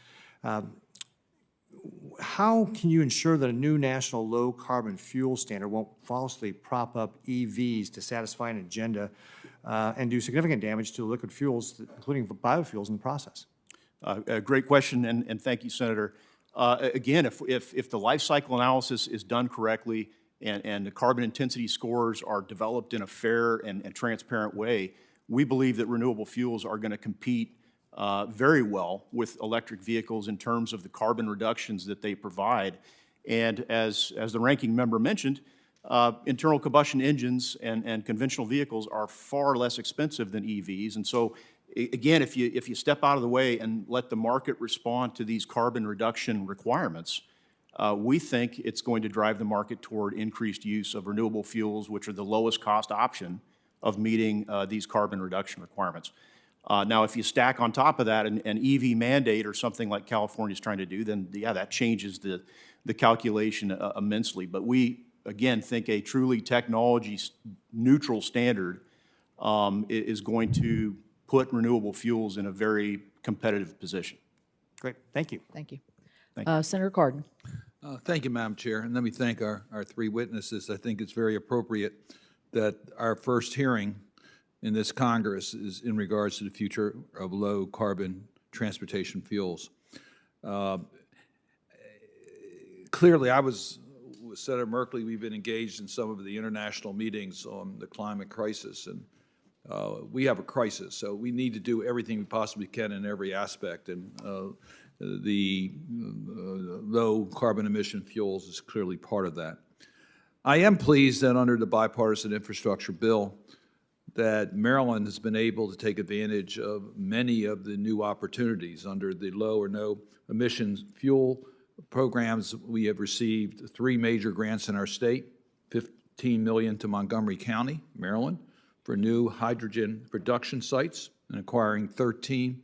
How can you ensure that a new national low-carbon fuel standard won't falsely prop up EVs to satisfy an agenda and do significant damage to liquid fuels, including biofuels, in the process? A great question, and thank you, Senator. Again, if the life cycle analysis is done correctly and the carbon intensity scores are developed in a fair and transparent way, we believe that renewable fuels are going to compete very well with electric vehicles in terms of the carbon reductions that they provide. And as the ranking member mentioned, internal combustion engines and conventional vehicles are far less expensive than EVs. And so, again, if you step out of the way and let the market respond to these carbon reduction requirements, we think it's going to drive the market toward increased use of renewable fuels, which are the lowest cost option of meeting these carbon reduction requirements. Now, if you stack on top of that an EV mandate or something like California is trying to do, then yeah, that changes the calculation immensely. But we, again, think a truly technology-neutral standard is going to put renewable fuels in a very competitive position. Great, thank you. Thank you. Thank you. Senator Cardin. Thank you, Madam Chair, and let me thank our three witnesses. I think it's very appropriate that our first hearing in this Congress is in regards to the future of low-carbon transportation fuels. Clearly, I was with Senator Merkley. We've been engaged in some of the international meetings on the climate crisis, and we have a crisis, so we need to do everything we possibly can in every aspect, and the low carbon emission fuels is clearly part of that. I am pleased that under the bipartisan infrastructure bill that Maryland has been able to take advantage of many of the new opportunities under the low or no emissions fuel programs. We have received 3 major grants in our state, $15 million to Montgomery County, Maryland, for new hydrogen production sites and acquiring 13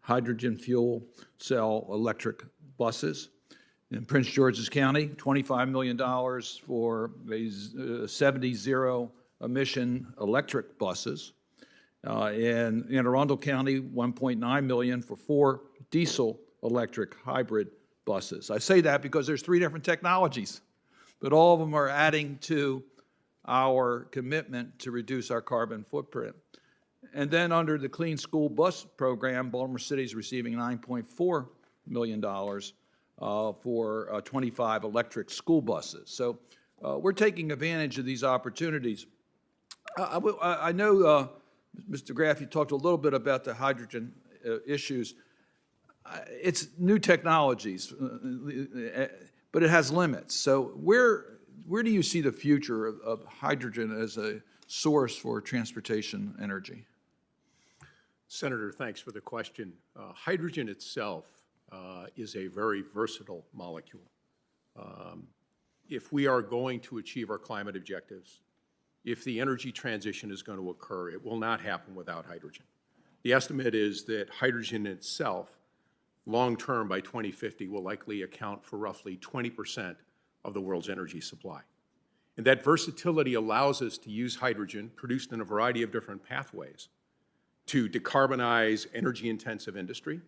hydrogen fuel cell electric buses. In Prince George's County, $25 million for 70 zero-emission electric buses. In Anne Arundel County, $1.9 million for 4 diesel electric hybrid buses. I say that because there's 3 different technologies, but all of them are adding to our commitment to reduce our carbon footprint. And then under the Clean School Bus Program, Baltimore City is receiving $9.4 million for 25 electric school buses. So we're taking advantage of these opportunities. I know, Mr. Graff, you talked a little bit about the hydrogen issues. It's new technologies, but it has limits. So where do you see the future of hydrogen as a source for transportation energy? Senator, thanks for the question. Hydrogen itself is a very versatile molecule. If we are going to achieve our climate objectives, if the energy transition is going to occur, it will not happen without hydrogen. The estimate is that hydrogen itself, long-term by 2050, will likely account for roughly 20% of the world's energy supply. And that versatility allows us to use hydrogen produced in a variety of different pathways to decarbonize energy-intensive industry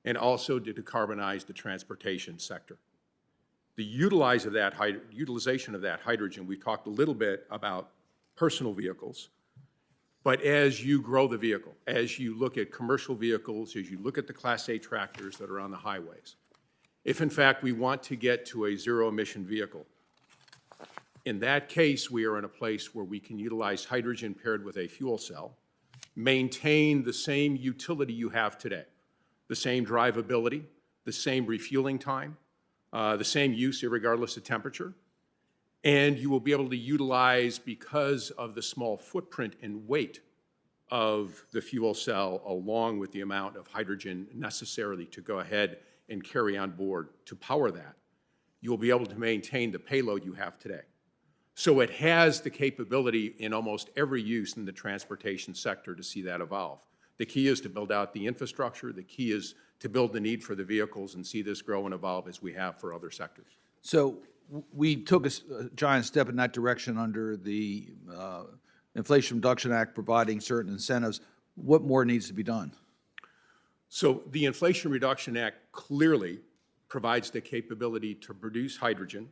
and also to decarbonize the transportation sector. The utilization of that hydrogen, we've talked a little bit about personal vehicles, but as you grow the vehicle, as you look at commercial vehicles, as you look at the Class 8 tractors that are on the highways, if in fact we want to get to a zero-emission vehicle, in that case we are in a place where we can utilize hydrogen paired with a fuel cell, maintain the same utility you have today, the same drivability, the same refueling time, the same use regardless of temperature, and you will be able to utilize, because of the small footprint and weight of the fuel cell, along with the amount of hydrogen necessarily to go ahead and carry on board to power that, you will be able to maintain the payload you have today. So it has the capability in almost every use in the transportation sector to see that evolve. The key is to build out the infrastructure. The key is to build the need for the vehicles and see this grow and evolve as we have for other sectors. So we took a giant step in that direction under the Inflation Reduction Act, providing certain incentives. What more needs to be done? So the Inflation Reduction Act clearly provides the capability to produce hydrogen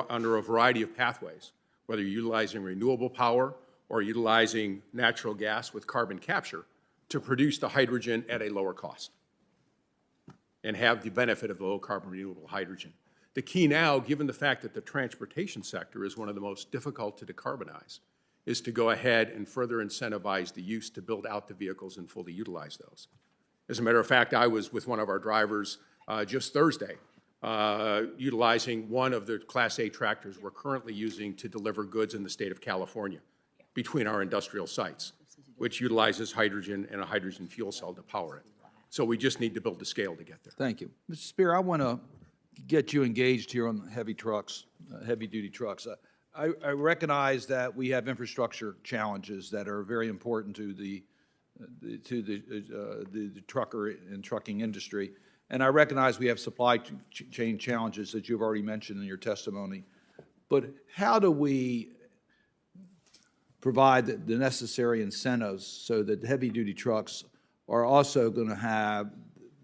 under a variety of pathways, whether you're utilizing renewable power or utilizing natural gas with carbon capture to produce the hydrogen at a lower cost and have the benefit of the low-carbon renewable hydrogen. The key now, given the fact that the transportation sector is one of the most difficult to decarbonize, is to go ahead and further incentivize the use to build out the vehicles and fully utilize those. As a matter of fact, I was with one of our drivers just Thursday, utilizing one of the Class A tractors we're currently using to deliver goods in the state of California between our industrial sites, which utilizes hydrogen and a hydrogen fuel cell to power it. So we just need to build the scale to get there. Thank you. Mr. Spear, I want to get you engaged here on heavy trucks, heavy-duty trucks. I recognize that we have infrastructure challenges that are very important to the trucker and trucking industry, and I recognize we have supply chain challenges that you've already mentioned in your testimony. But how do we provide the necessary incentives so that heavy-duty trucks are also going to have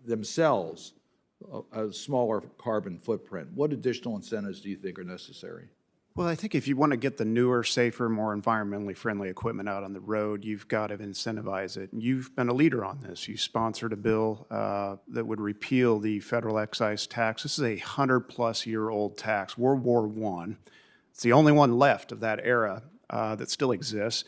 themselves a smaller carbon footprint? What additional incentives do you think are necessary? Well, I think if you want to get the newer, safer, more environmentally friendly equipment out on the road, you've got to incentivize it. And you've been a leader on this. You sponsored a bill that would repeal the federal excise tax. This is a 100-plus-year-old tax, World War I. It's the only one left of that era that still exists.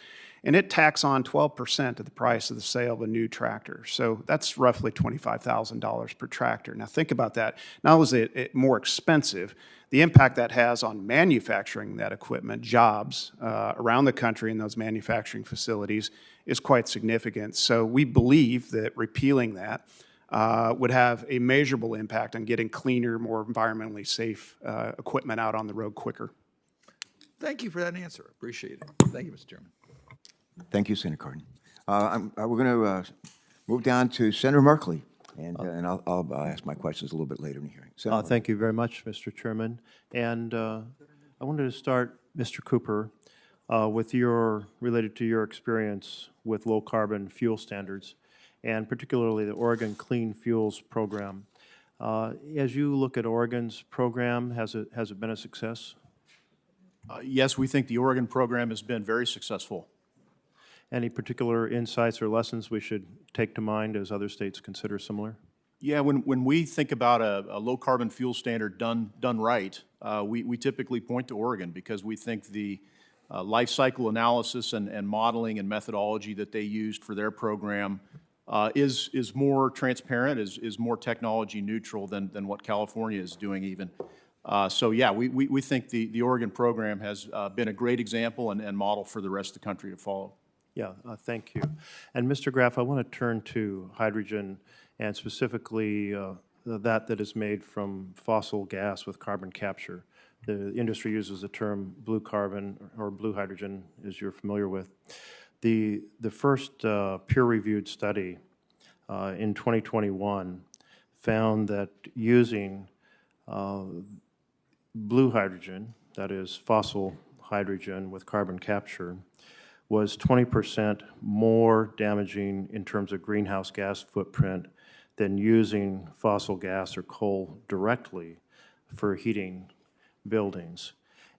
And it tacks on 12% of the price of the sale of a new tractor. So that's roughly $25,000 per tractor. Now think about that. Not only is it more expensive, the impact that has on manufacturing that equipment, jobs around the country in those manufacturing facilities is quite significant. So we believe that repealing that would have a measurable impact on getting cleaner, more environmentally safe equipment out on the road quicker. Thank you for that answer. Appreciate it. Thank you, Mr. Chairman. Thank you, Senator Cardin. We're going to move down to Senator Merkley, and I'll ask my questions a little bit later in the hearing. Senator Thank you very much, Mr. Chairman. And I wanted to start, Mr. Cooper, related to your experience with low-carbon fuel standards, and particularly the Oregon Clean Fuels Program. As you look at Oregon's program, has it been a success? Yes, we think the Oregon program has been very successful. Any particular insights or lessons we should take to mind as other states consider similar? Yeah, when we think about a low-carbon fuel standard done right, we typically point to Oregon because we think the life cycle analysis and modeling and methodology that they used for their program is more transparent, is more technology neutral than what California is doing even. So yeah, we think the Oregon program has been a great example and model for the rest of the country to follow. Yeah, thank you. And Mr. Graff, I want to turn to hydrogen and specifically that is made from fossil gas with carbon capture. The industry uses the term blue carbon or blue hydrogen, as you're familiar with. The first peer-reviewed study in 2021 found that using blue hydrogen, that is fossil hydrogen with carbon capture, was 20% more damaging in terms of greenhouse gas footprint than using fossil gas or coal directly for heating buildings,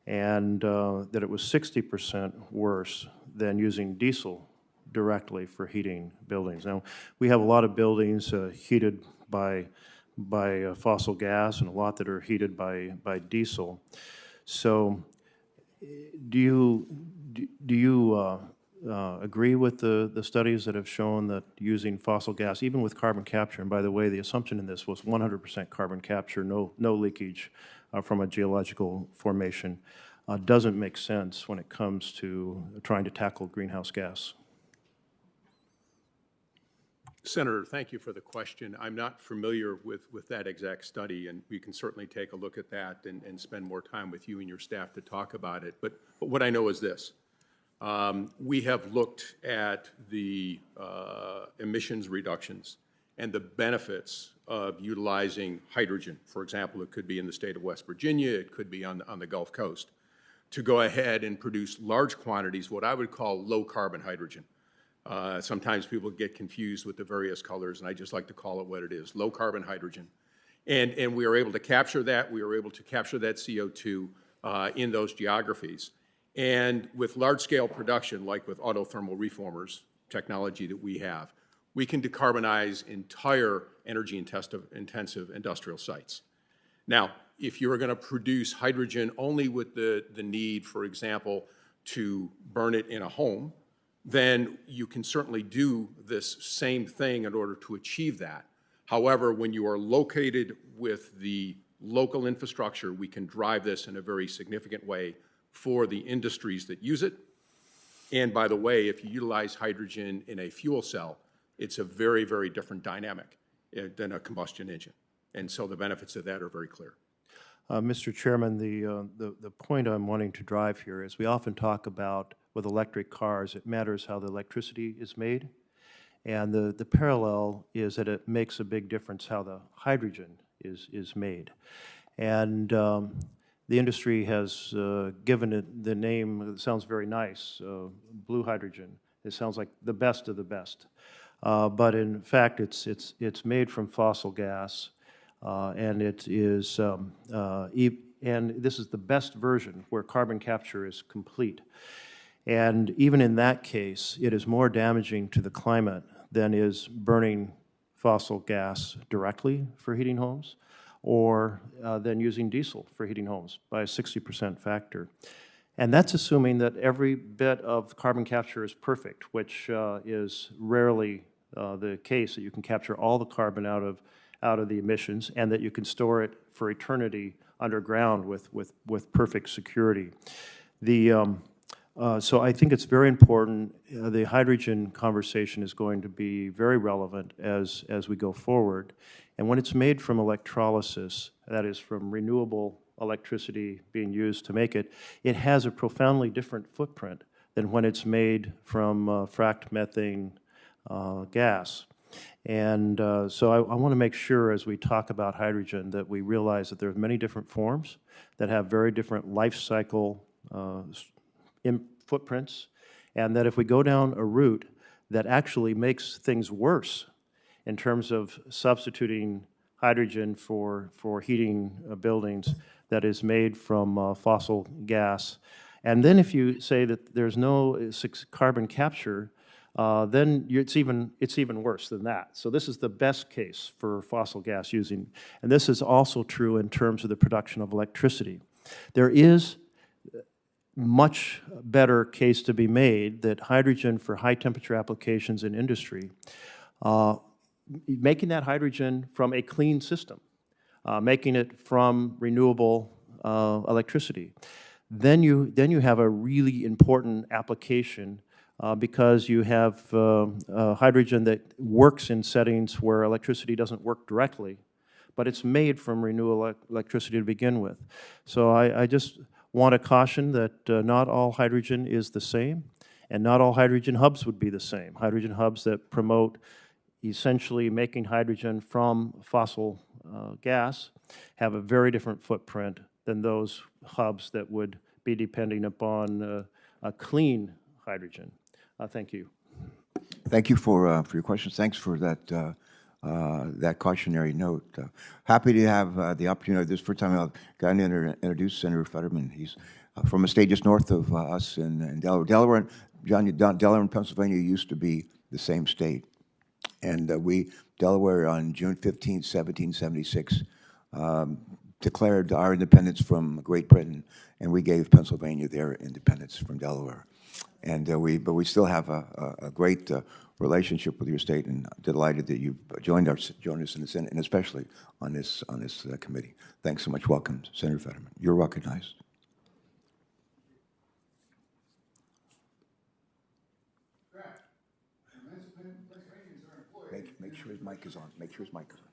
and that it was 60% worse than using diesel directly for heating buildings. Now, we have a lot of buildings heated by fossil gas and a lot that are heated by diesel. So do you agree with the studies that have shown that using fossil gas, even with carbon capture, and by the way, the assumption in this was 100% carbon capture, no leakage from a geological formation, doesn't make sense when it comes to trying to tackle greenhouse gas? Senator, thank you for the question. I'm not familiar with that exact study, and we can certainly take a look at that and spend more time with you and your staff to talk about it. But what I know is this. We have looked at the emissions reductions and the benefits of utilizing hydrogen. For example, it could be in the state of West Virginia, it could be on the Gulf Coast, to go ahead and produce large quantities, what I would call low-carbon hydrogen. Sometimes people get confused with the various colors, and I just like to call it what it is, low-carbon hydrogen. And we are able to capture that. We are able to capture that CO2 in those geographies. And with large-scale production, like with autothermal reformers, technology that we have, we can decarbonize entire energy-intensive industrial sites. Now, if you are going to produce hydrogen only with the need, for example, to burn it in a home, then you can certainly do this same thing in order to achieve that. However, when you are located with the local infrastructure, we can drive this in a very significant way for the industries that use it. And by the way, if you utilize hydrogen in a fuel cell, it's a very, very different dynamic than a combustion engine. And so the benefits of that are very clear. Mr. Chairman, the point I'm wanting to drive here is we often talk about with electric cars, it matters how the electricity is made. And the parallel is that it makes a big difference how the hydrogen is made. And the industry has given it the name, it sounds very nice, blue hydrogen. It sounds like the best of the best. But in fact, it's made from fossil gas, and it is, and this is the best version where carbon capture is complete. And even in that case, it is more damaging to the climate than is burning fossil gas directly for heating homes, or than using diesel for heating homes by a 60% factor. And that's assuming that every bit of carbon capture is perfect, which is rarely the case, that you can capture all the carbon out of the emissions and that you can store it for eternity underground with perfect security. So I think it's very important. The hydrogen conversation is going to be very relevant as we go forward. And when it's made from electrolysis, that is from renewable electricity being used to make it, it has a profoundly different footprint than when it's made from fracked methane gas. And so I want to make sure as we talk about hydrogen that we realize that there's many different forms that have very different life cycle footprints, and that if we go down a route that actually makes things worse in terms of substituting hydrogen for heating buildings that is made from fossil gas, and then if you say that there's no carbon capture, then it's even worse than that. So this is the best case for fossil gas using, and this is also true in terms of the production of electricity. There is much better case to be made that hydrogen for high temperature applications in industry, making that hydrogen from a clean system, making it from renewable electricity, then you have a really important application because you have hydrogen that works in settings where electricity doesn't work directly, but it's made from renewable electricity to begin with. So I just want to caution that not all hydrogen is the same, and not all hydrogen hubs would be the same. Hydrogen hubs that promote essentially making hydrogen from fossil gas have a very different footprint than those hubs that would be depending upon a clean hydrogen. Thank you. Thank you for your questions. Thanks for that that cautionary note. Happy to have the opportunity. This is the first time I've gotten to introduce Senator Fetterman. He's from a state just north of us in Delaware. Delaware and Pennsylvania used to be the same state. And Delaware on June 15, 1776, declared our independence from Great Britain, and we gave Pennsylvania their independence from Delaware. And but we still have a great relationship with your state, and delighted that you joined us in the Senate, and especially on this committee. Thanks so much. Welcome, Senator Fetterman. You're recognized. Thank you. mic is on. Make sure his mic is on.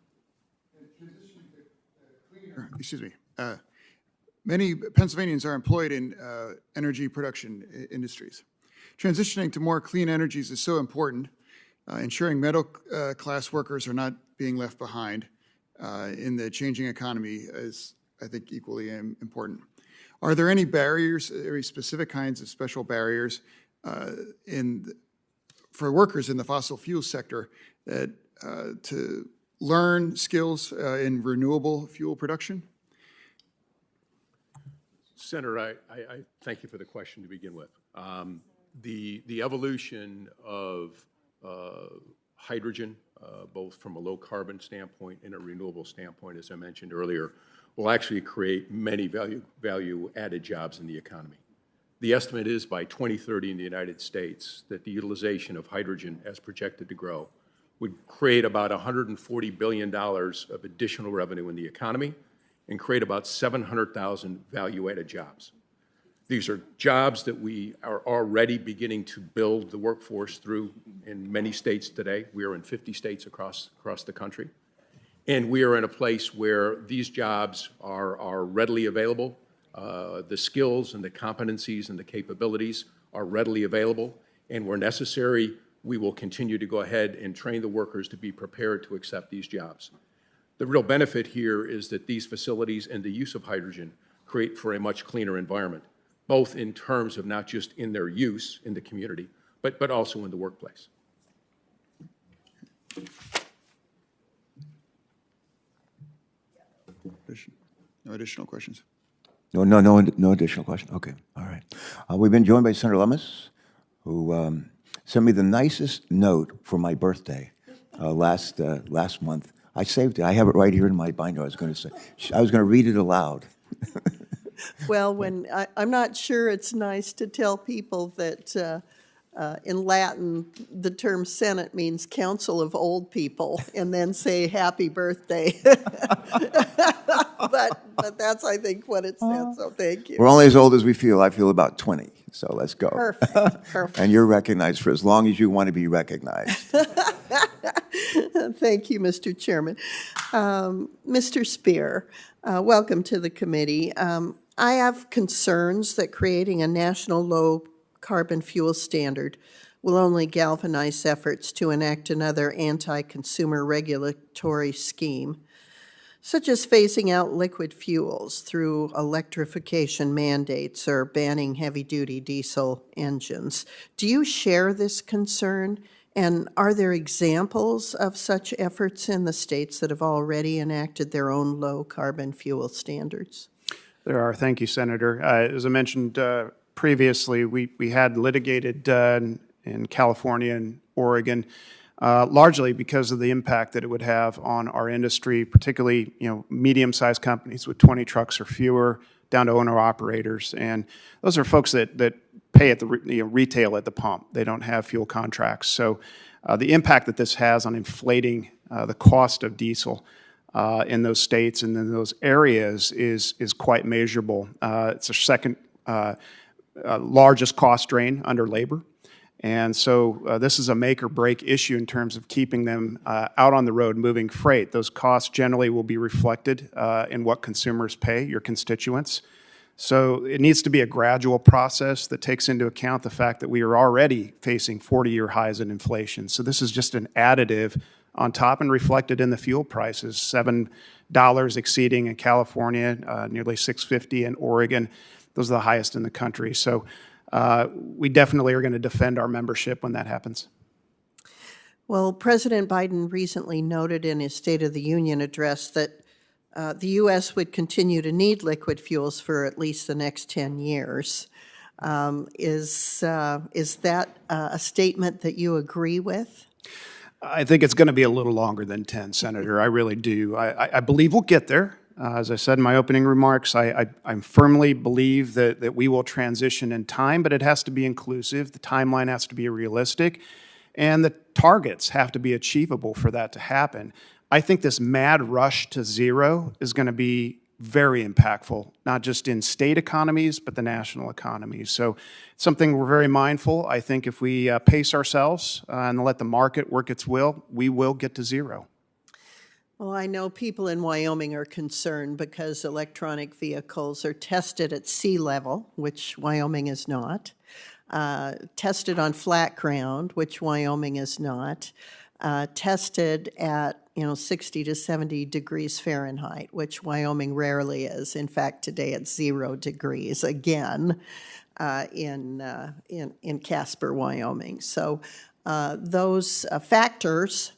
Excuse me. Many Pennsylvanians are employed in energy production industries. Transitioning to more clean energies is so important. Ensuring middle class workers are not being left behind in the changing economy is, I think, equally important. Are there any barriers, any specific kinds of special barriers for workers in the fossil fuel sector that to learn skills in renewable fuel production? Senator, I thank you for the question to begin with. The evolution of hydrogen, both from a low carbon standpoint and a renewable standpoint, as I mentioned earlier, will actually create many value added jobs in the economy. The estimate is by 2030 in the United States that the utilization of hydrogen as projected to grow would create about $140 billion of additional revenue in the economy and create about 700,000 value-added jobs. These are jobs that we are already beginning to build the workforce through in many states today. We are in 50 states across the country. And we are in a place where these jobs are readily available. The skills and the competencies and the capabilities are readily available. And where necessary, we will continue to go ahead and train the workers to be prepared to accept these jobs. The real benefit here is that these facilities and the use of hydrogen create for a much cleaner environment, both in terms of not just in their use in the community, but also in the workplace. No additional questions? No additional question. Okay, all right. We've been joined by Senator Lummis, who sent me the nicest note for my birthday last month. I saved it. I have it right here in my binder. I was going to read it aloud. Well, I'm not sure it's nice to tell people that in Latin, the term Senate means Council of Old People, and then say happy birthday. But that's, I think, what it said, so thank you. We're only as old as we feel. I feel about 20, so let's go. Perfect. And you're recognized for as long as you want to be recognized. Thank you, Mr. Chairman. Mr. Spear, welcome to the committee. I have concerns that creating a national low-carbon fuel standard will only galvanize efforts to enact another anti-consumer regulatory scheme, such as phasing out liquid fuels through electrification mandates or banning heavy-duty diesel engines. Do you share this concern? And are there examples of such efforts in the states that have already enacted their own low-carbon fuel standards? There are. Thank you, Senator. As I mentioned previously, we had litigated in California and Oregon, largely because of the impact that it would have on our industry, particularly medium-sized companies with 20 trucks or fewer, down to owner-operators. And those are folks that pay at the retail at the pump. They don't have fuel contracts. So the impact that this has on inflating the cost of diesel in those states and in those areas is quite measurable. It's the second largest cost drain under labor. And so this is a make or break issue in terms of keeping them out on the road moving freight. Those costs generally will be reflected in what consumers pay, your constituents. So it needs to be a gradual process that takes into account the fact that we are already facing 40-year highs in inflation. So this is just an additive on top and reflected in the fuel prices, $7 exceeding in California, nearly $6.50 in Oregon. Those are the highest in the country. So we definitely are going to defend our membership when that happens. Well, President Biden recently noted in his State of the Union address that the U.S. would continue to need liquid fuels for at least the next 10 years. Is that a statement that you agree with? I think it's going to be a little longer than 10, Senator. I really do. I believe we'll get there. As I said in my opening remarks, I firmly believe that we will transition in time, but it has to be inclusive. The timeline has to be realistic, and the targets have to be achievable for that to happen. I think this mad rush to zero is going to be very impactful, not just in state economies, but the national economies. So it's something we're very mindful. I think if we pace ourselves and let the market work its will, we will get to zero. Well, I know people in Wyoming are concerned because electronic vehicles are tested at sea level, which Wyoming is not, tested on flat ground, which Wyoming is not, tested at 60 to 70 degrees Fahrenheit, which Wyoming rarely is. In fact, today it's 0 degrees again in Casper, Wyoming. So those factors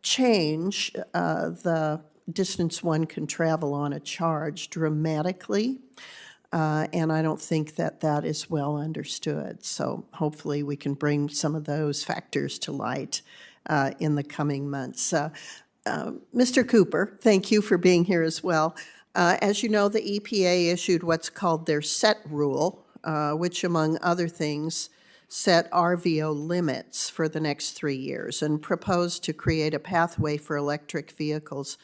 change the distance one can travel on a charge dramatically. And I don't think that that is well understood. So hopefully we can bring some of those factors to light in the coming months. Mr. Cooper, thank you for being here as well. As you know, the EPA issued what's called their SET rule, which among other things set RVO limits for the next 3 years and proposed to create a pathway for electric vehicles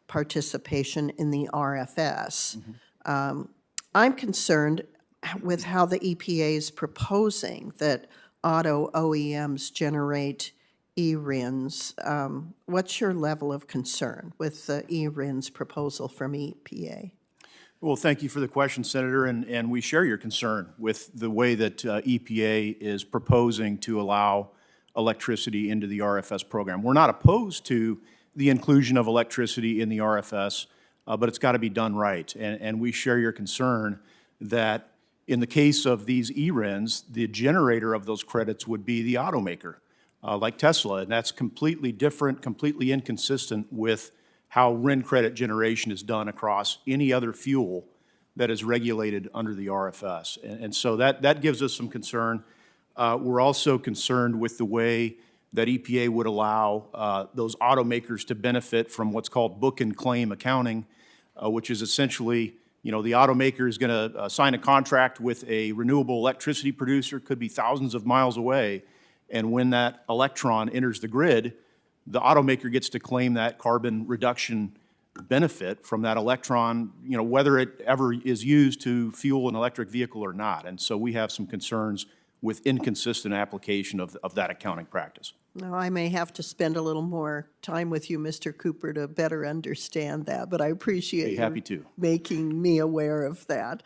participation in the RFS. I'm concerned with how the EPA is proposing that auto OEMs generate E-RINs. What's your level of concern with the E-RINs proposal from EPA? Well, thank you for the question, Senator, and we share your concern with the way that EPA is proposing to allow electricity into the RFS program. We're not opposed to the inclusion of electricity in the RFS, but it's got to be done right. And we share your concern that in the case of these E-RINs, the generator of those credits would be the automaker, like Tesla, and that's completely different, completely inconsistent with how RIN credit generation is done across any other fuel that is regulated under the RFS. And so that gives us some concern. We're also concerned with the way that EPA would allow those automakers to benefit from what's called book and claim accounting, which is essentially, the automaker is going to sign a contract with a renewable electricity producer, could be thousands of miles away, and when that electron enters the grid, the automaker gets to claim that carbon reduction benefit from that electron, whether it ever is used to fuel an electric vehicle or not. And so we have some concerns with inconsistent application of that accounting practice. Now, I may have to spend a little more time with you, Mr. Cooper, to better understand that, but I appreciate you making me aware of that.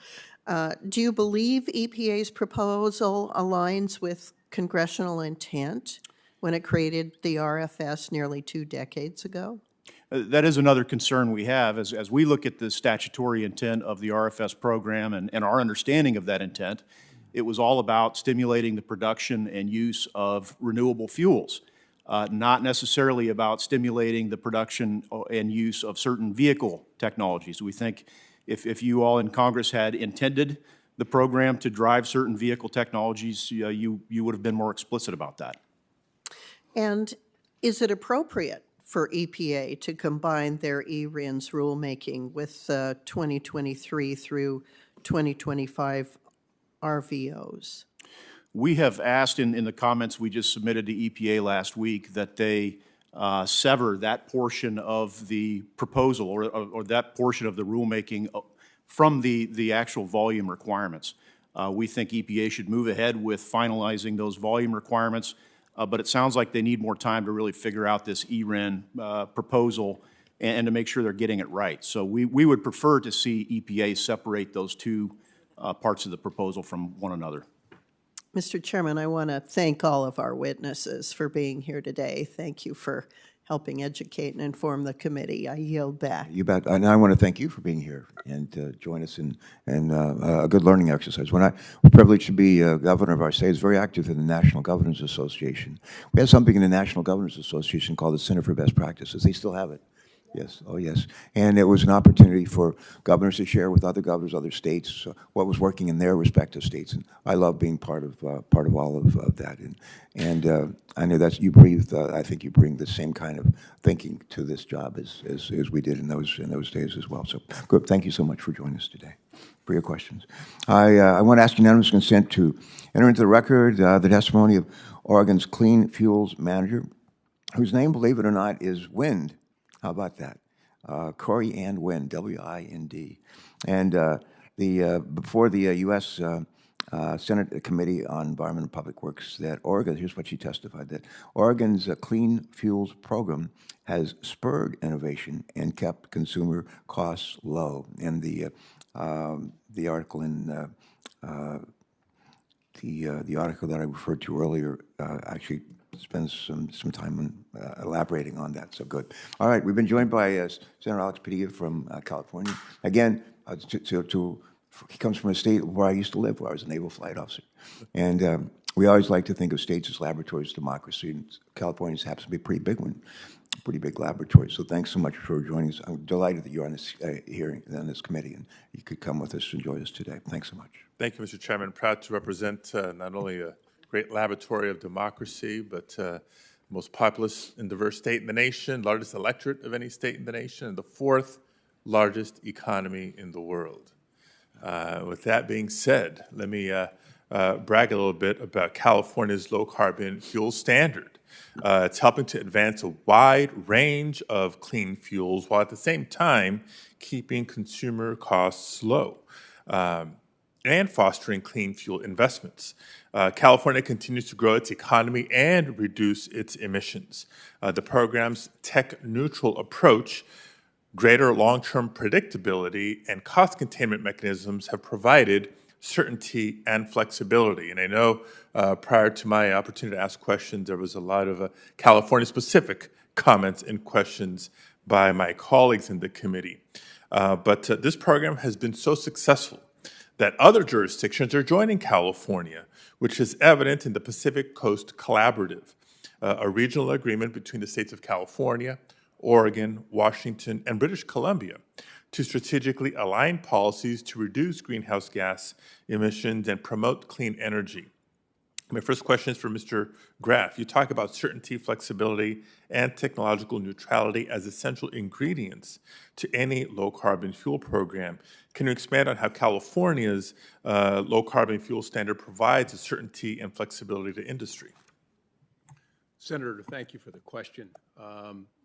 Do you believe EPA's proposal aligns with congressional intent when it created the RFS nearly 2 decades ago? That is another concern we have as we look at the statutory intent of the RFS program and our understanding of that intent. It was all about stimulating the production and use of renewable fuels, not necessarily about stimulating the production and use of certain vehicle technologies. We think if you all in Congress had intended the program to drive certain vehicle technologies, you would have been more explicit about that. And is it appropriate for EPA to combine their E-RINs rulemaking with 2023 through 2025 RVOs? We have asked in the comments we just submitted to EPA last week that they sever that portion of the proposal or that portion of the rulemaking from the actual volume requirements. We think EPA should move ahead with finalizing those volume requirements, but it sounds like they need more time to really figure out this E-RIN proposal and to make sure they're getting it right. So we would prefer to see EPA separate those two parts of the proposal from one another. Mr. Chairman, I want to thank all of our witnesses for being here today. Thank you for helping educate and inform the committee. I yield back. You bet. And I want to thank you for being here and join us in a good learning exercise. When I was privileged to be governor of our state, I was very active in the National Governors Association. We had something in the National Governors Association called the Center for Best Practices. They still have it. Yes, oh yes. And it was an opportunity for governors to share with other governors, other states, what was working in their respective states. And I love being part of all of that. And I know that you breathe. I think you bring the same kind of thinking to this job as we did in those days as well. So good. Thank you so much for joining us today, for your questions. I want to ask unanimous consent to enter into the record the testimony of Oregon's Clean Fuels Manager, whose name, believe it or not, is Wind. How about that? Corey Ann Wind, W-I-N-D. And before the U.S. Senate Committee on Environment and Public Works, that Oregon, here's what she testified, that Oregon's Clean Fuels program has spurred innovation and kept consumer costs low. And the article in the article that I referred to earlier actually spends some time on, elaborating on that. So good. All right, we've been joined by Senator Alex Padilla from California. Again, he comes from a state where I used to live, where I was a naval flight officer. And we always like to think of states as laboratories of democracy, and California happens to be a pretty big one, pretty big laboratory. So thanks so much for joining us. I'm delighted that you're on this hearing, on this committee, and you could come with us and join us today. Thanks so much. Thank you, Mr. Chairman. Proud to represent not only a great laboratory of democracy, but the most populous and diverse state in the nation, largest electorate of any state in the nation, and the fourth largest economy in the world. With that being said, let me brag a little bit about California's low-carbon fuel standard. It's helping to advance a wide range of clean fuels while at the same time keeping consumer costs low and fostering clean fuel investments. California continues to grow its economy and reduce its emissions. The program's tech-neutral approach, greater long-term predictability, and cost containment mechanisms have provided certainty and flexibility. And I know prior to my opportunity to ask questions, there was a lot of California-specific comments and questions by my colleagues in the committee. But this program has been so successful that other jurisdictions are joining California, which is evident in the Pacific Coast Collaborative, a regional agreement between the states of California, Oregon, Washington, and British Columbia to strategically align policies to reduce greenhouse gas emissions and promote clean energy. My first question is for Mr. Graff. You talk about certainty, flexibility, and technological neutrality as essential ingredients to any low-carbon fuel program. Can you expand on how California's low-carbon fuel standard provides a certainty and flexibility to industry? Senator, thank you for the question.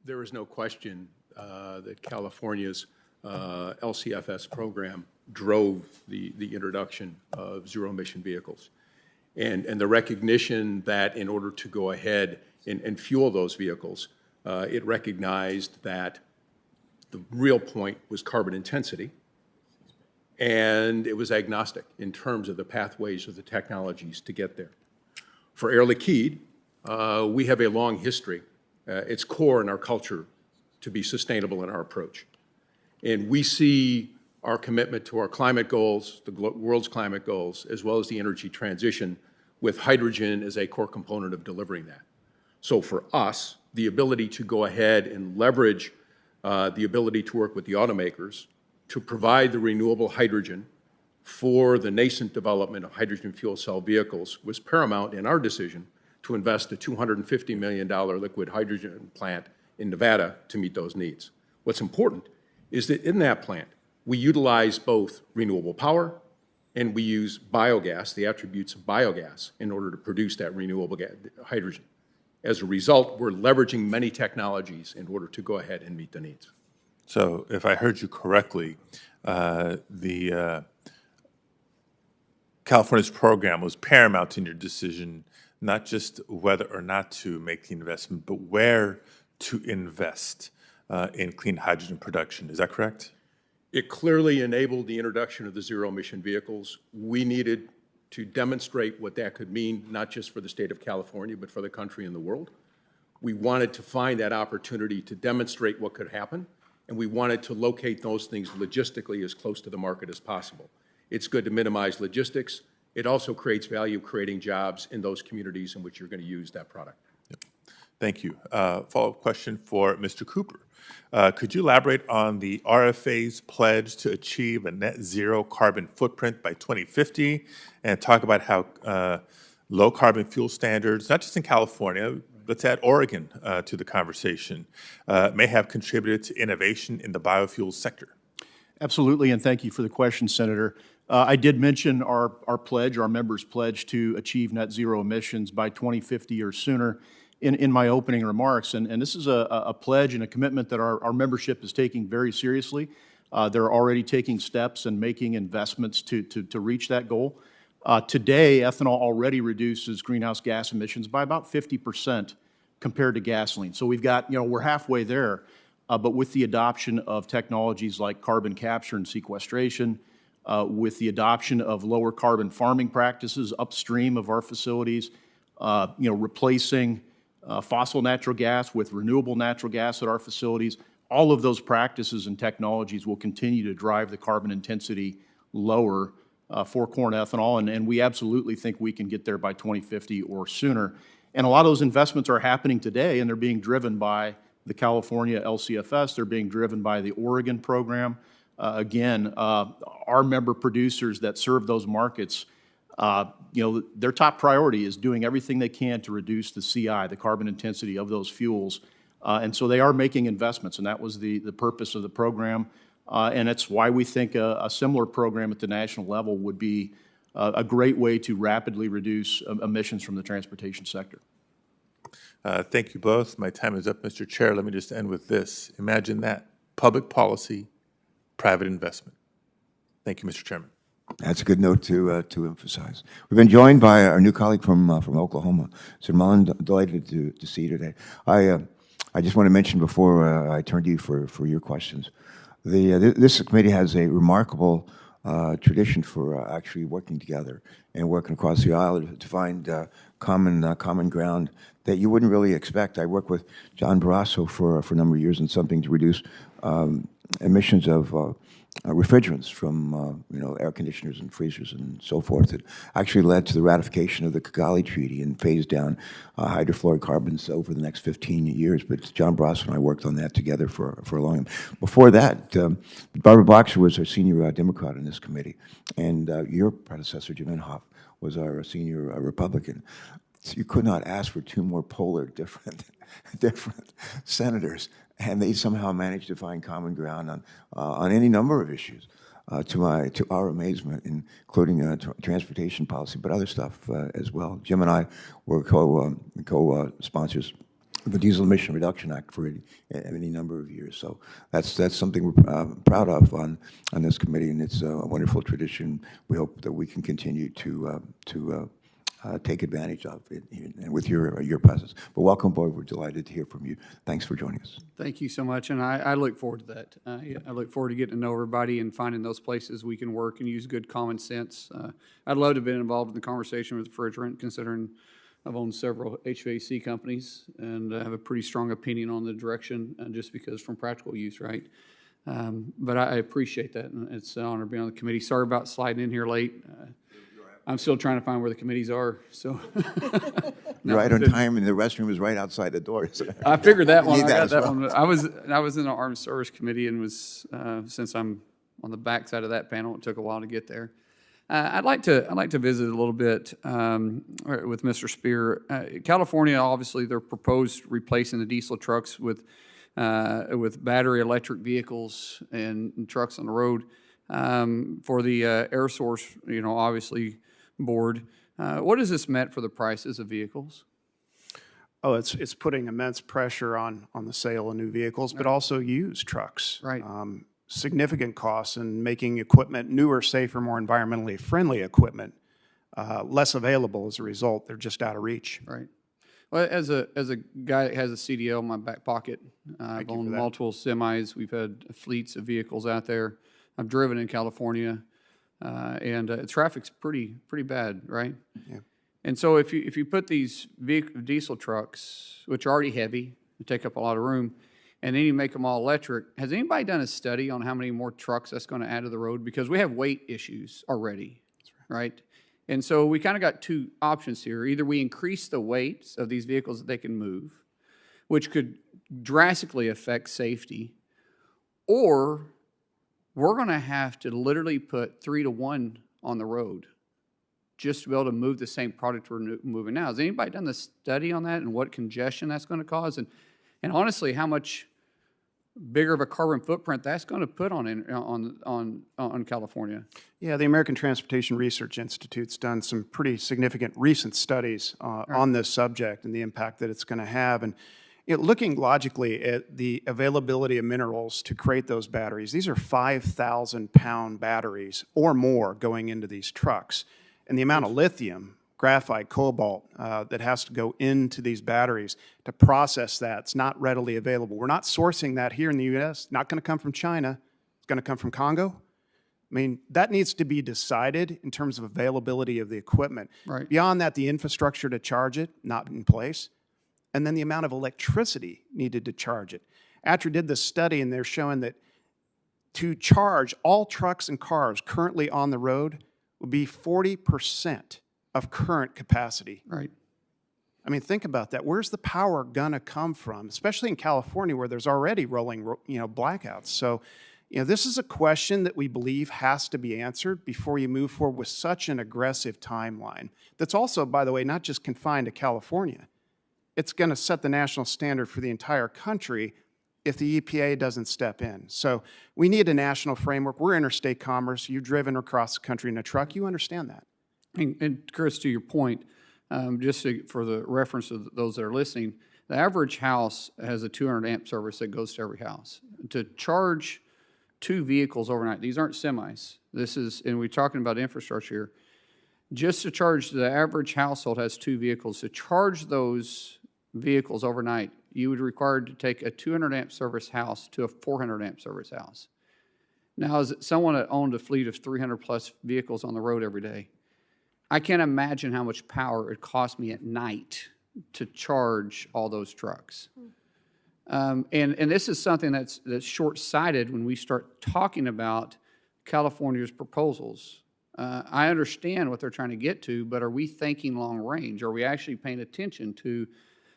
There is no question that California's LCFS program drove the introduction of zero-emission vehicles. And the recognition that in order to go ahead and fuel those vehicles, it recognized that the real point was carbon intensity, and it was agnostic in terms of the pathways or the technologies to get there. For Air Liquide, we have a long history. It's core in our culture to be sustainable in our approach. And we see our commitment to our climate goals, the world's climate goals, as well as the energy transition, with hydrogen as a core component of delivering that. So for us, the ability to go ahead and leverage the ability to work with the automakers to provide the renewable hydrogen for the nascent development of hydrogen fuel cell vehicles was paramount in our decision to invest a $250 million liquid hydrogen plant in Nevada to meet those needs. What's important is that in that plant, we utilize both renewable power and we use biogas, the attributes of biogas, in order to produce that renewable hydrogen. As a result, we're leveraging many technologies in order to go ahead and meet the needs. So if I heard you correctly, California's program was paramount in your decision, not just whether or not to make the investment, but where to invest in clean hydrogen production. Is that correct? It clearly enabled the introduction of the zero-emission vehicles. We needed to demonstrate what that could mean, not just for the state of California, but for the country and the world. We wanted to find that opportunity to demonstrate what could happen, and we wanted to locate those things logistically as close to the market as possible. It's good to minimize logistics. It also creates value, creating jobs in those communities in which you're going to use that product. Yep. Thank you. Follow-up question for Mr. Cooper. Could you elaborate on the RFA's pledge to achieve a net zero carbon footprint by 2050 and talk about how low carbon fuel standards, not just in California, let's add Oregon to the conversation, may have contributed to innovation in the biofuels sector? Absolutely, and thank you for the question, Senator. I did mention our pledge, our members' pledge to achieve net zero emissions by 2050 or sooner. in my opening remarks. And this is a pledge and a commitment that our membership is taking very seriously. They're already taking steps and making investments to reach that goal. Today, ethanol already reduces greenhouse gas emissions by about 50% compared to gasoline. So we've got, we're halfway there. But with the adoption of technologies like carbon capture and sequestration, with the adoption of lower carbon farming practices upstream of our facilities, replacing fossil natural gas with renewable natural gas at our facilities, all of those practices and technologies will continue to drive the carbon intensity lower for corn ethanol, and we absolutely think we can get there by 2050 or sooner. And a lot of those investments are happening today, and they're being driven by the California LCFS. They're being driven by the Oregon program. Again, our member producers that serve those markets, their top priority is doing everything they can to reduce the CI, the carbon intensity of those fuels. And so they are making investments, and that was the purpose of the program. And it's why we think a similar program at the national level would be a great way to rapidly reduce emissions from the transportation sector. Thank you both. My time is up, Mr. Chair. Let me just end with this. Imagine that. Public policy, private investment. Thank you, Mr. Chairman. That's a good note to emphasize. We've been joined by our new colleague from Oklahoma, Sir Mullen. Delighted to see you today. I just want to mention before I turn to you for your questions, this committee has a remarkable tradition for actually working together and working across the aisle to find common ground that you wouldn't really expect. I worked with John Barrasso for a number of years on something to reduce emissions of refrigerants from air conditioners and freezers and so forth. It actually led to the ratification of the Kigali Treaty and phased down hydrofluorocarbons over the next 15 years. But John Barrasso and I worked on that together for a long time. Before that, Barbara Boxer was our senior Democrat in this committee, and your predecessor, Jim Inhofe, was our senior Republican. So you could not ask for two more polar different senators, and they somehow managed to find common ground on any number of issues, to our amazement, including transportation policy, but other stuff as well. Jim and I were co-sponsors of the Diesel Emission Reduction Act for any number of years. So that's something we're proud of on this committee, and it's a wonderful tradition. We hope that we can continue to take advantage of it, and with your presence. But welcome aboard. We're delighted to hear from you. Thanks for joining us. Thank you so much, and I look forward to that. I look forward to getting to know everybody and finding those places we can work and use good common sense. I'd love to have been involved in the conversation with refrigerant, considering I've owned several HVAC companies, and I have a pretty strong opinion on the direction, just because from practical use, right? But I appreciate that, and it's an honor being on the committee. Sorry about sliding in here late. I'm still trying to find where the committees are, so. You're right on time, and the restroom is right outside the door. So I figured that one. Need I that got as that well. one. I was in the Armed Service Committee and was, since I'm on the back side of that panel, it took a while to get there. I'd like to visit a little bit with Mr. Spear. California, obviously, they're proposed replacing the diesel trucks with battery electric vehicles and trucks on the road. For the Air Source, obviously, board, what has this meant for the prices of vehicles? Oh, it's putting immense pressure on the sale of new vehicles, but also used trucks. Right. Significant costs in making equipment newer, safer, more environmentally friendly equipment less available as a result. They're just out of reach. Right. Well, as a guy that has a CDL in my back pocket, I've owned multiple semis. We've had fleets of vehicles out there. I've driven in California, and traffic's pretty bad, right? Yeah. And so if you put these diesel trucks, which are already heavy, they take up a lot of room, and then you make them all electric, has anybody done a study on how many more trucks that's going to add to the road? Because we have weight issues already, right? And so we kind of got two options here. Either we increase the weights of these vehicles that they can move, which could drastically affect safety, or we're going to have to literally put 3 to 1 on the road just to be able to move the same product we're moving now. Has anybody done the study on that and what congestion that's going to cause? And honestly, how much bigger of a carbon footprint that's going to put on California. Yeah, the American Transportation Research Institute's done some pretty significant recent studies on this subject and the impact that it's going to have. And looking logically at the availability of minerals to create those batteries, these are 5,000-pound batteries or more going into these trucks. And the amount of lithium, graphite, cobalt that has to go into these batteries to process that, it's not readily available. We're not sourcing that here in the U.S. Not going to come from China. It's going to come from Congo. I mean, that needs to be decided in terms of availability of the equipment. Right. Beyond that, the infrastructure to charge it, not in place. And then the amount of electricity needed to charge it. ATRA did this study, and they're showing that to charge all trucks and cars currently on the road would be 40% of current capacity. Right. I mean, think about that. Where's the power going to come from, especially in California where there's already rolling, blackouts? So, this is a question that we believe has to be answered before you move forward with such an aggressive timeline. That's also, by the way, not just confined to California. It's going to set the national standard for the entire country if the EPA doesn't step in. So we need a national framework. We're interstate commerce. You've driven across the country in a truck. You understand that. And Chris, to your point, for the reference of those that are listening, the average house has a 200 amp service that goes to every house. To charge 2 vehicles overnight, these aren't semis. And we're talking about infrastructure here. Just to charge, the average household has 2 vehicles. To charge those vehicles overnight, you would require to take a 200 amp service house to a 400 amp service house. Now, as someone that owned a fleet of 300 plus vehicles on the road every day, I can't imagine how much power it cost me at night to charge all those trucks. And this is something that's short-sighted when we start talking about California's proposals. I understand what they're trying to get to, but are we thinking long range? Are we actually paying attention to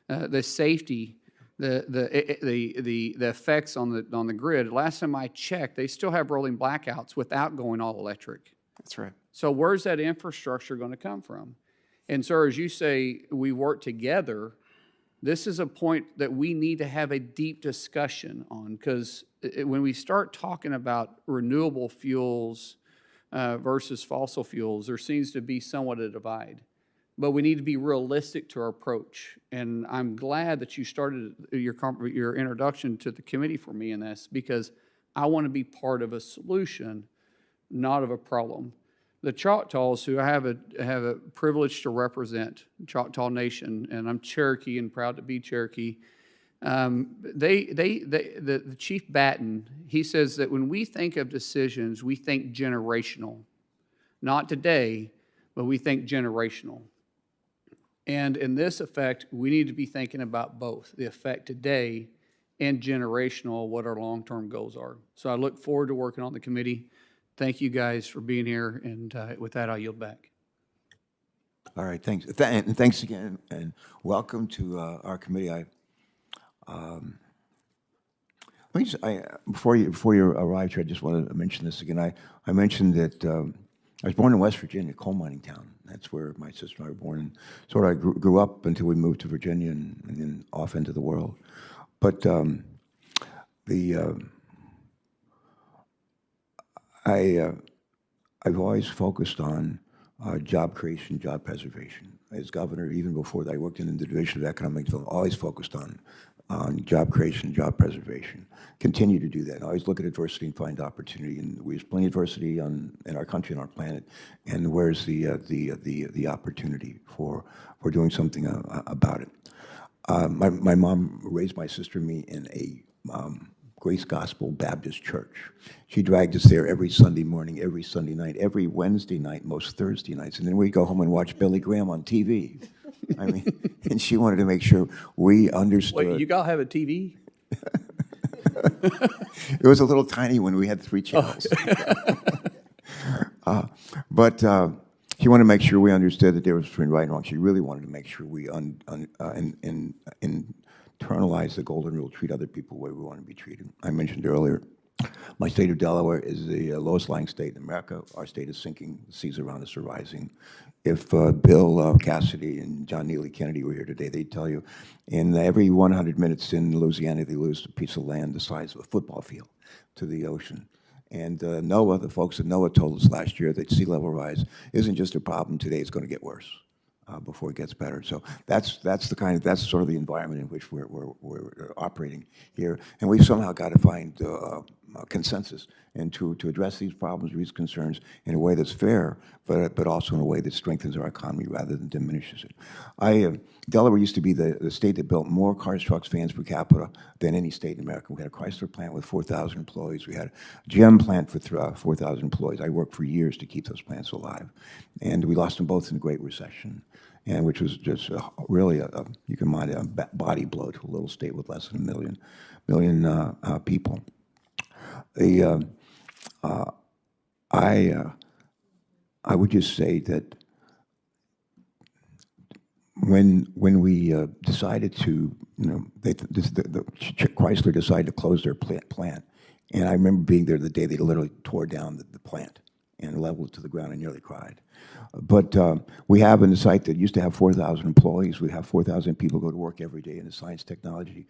the safety, the effects on the grid? Last time I checked, they still have rolling blackouts without going all electric. That's right. So where's that infrastructure going to come from? And sir, as you say, we work together. This is a point that we need to have a deep discussion on, because when we start talking about renewable fuels versus fossil fuels, there seems to be somewhat a divide. But we need to be realistic to our approach. And I'm glad that you started your introduction to the committee for me in this, because I want to be part of a solution, not of a problem. The Choctaws, who I have a privilege to represent, Choctaw Nation, and I'm Cherokee and proud to be Cherokee. The Chief Batten, he says that when we think of decisions, we think generational. Not today, but we think generational. And in this effect, we need to be thinking about both, the effect today and generational, what our long-term goals are. So I look forward to working on the committee. Thank you guys for being here, and with that, I'll yield back. All right, thanks. And thanks again, and welcome to our committee. Before you arrived here, I just wanted to mention this again. I mentioned that I was born in West Virginia, coal mining town. That's where my sister and I were born, and sort of I grew up until we moved to Virginia and then off into the world. But I've always focused on job creation, job preservation. As governor, even before that, I worked in the Division of Economic Development, always focused on job creation, job preservation. Continue to do that. I always look at adversity and find opportunity. And there's plenty of adversity in our country and our planet. And where's the opportunity for doing something about it? My mom raised my sister and me in a Grace Gospel Baptist Church. She dragged us there every Sunday morning, every Sunday night, every Wednesday night, most Thursday nights. And then we'd go home and watch Billy Graham on TV. I mean, and she wanted to make sure we understood. Wait, you all have a TV? It was a little tiny when we had 3 channels. But she wanted to make sure we understood the difference between right and wrong. She really wanted to make sure we internalize the golden rule, treat other people the way we want to be treated. I mentioned earlier, My state of Delaware is the lowest lying state in America. Our state is sinking. The seas around us are rising. If Bill Cassidy and John Neely Kennedy were here today, they'd tell you in every 100 minutes in Louisiana, they lose a piece of land the size of a football field to the ocean. And NOAA, the folks at NOAA told us last year that sea level rise isn't just a problem today, it's going to get worse before it gets better. So that's sort of the environment in which we're operating here. And we've somehow got to find consensus and to address these problems, these concerns in a way that's fair, but also in a way that strengthens our economy rather than diminishes it. Delaware used to be the state that built more cars, trucks, vans per capita than any state in America. We had a Chrysler plant with 4,000 employees. We had a GM plant with 4,000 employees. I worked for years to keep those plants alive. And we lost them both in the Great Recession, and which was just really, you can mind, a body blow to a little state with less than a million people. I would just say that when we decided to, Chrysler decided to close their plant, and I remember being there the day they literally tore down the plant and leveled it to the ground. I nearly cried. But we have in the site that used to have 4,000 employees. We have 4,000 people go to work every day in the science technology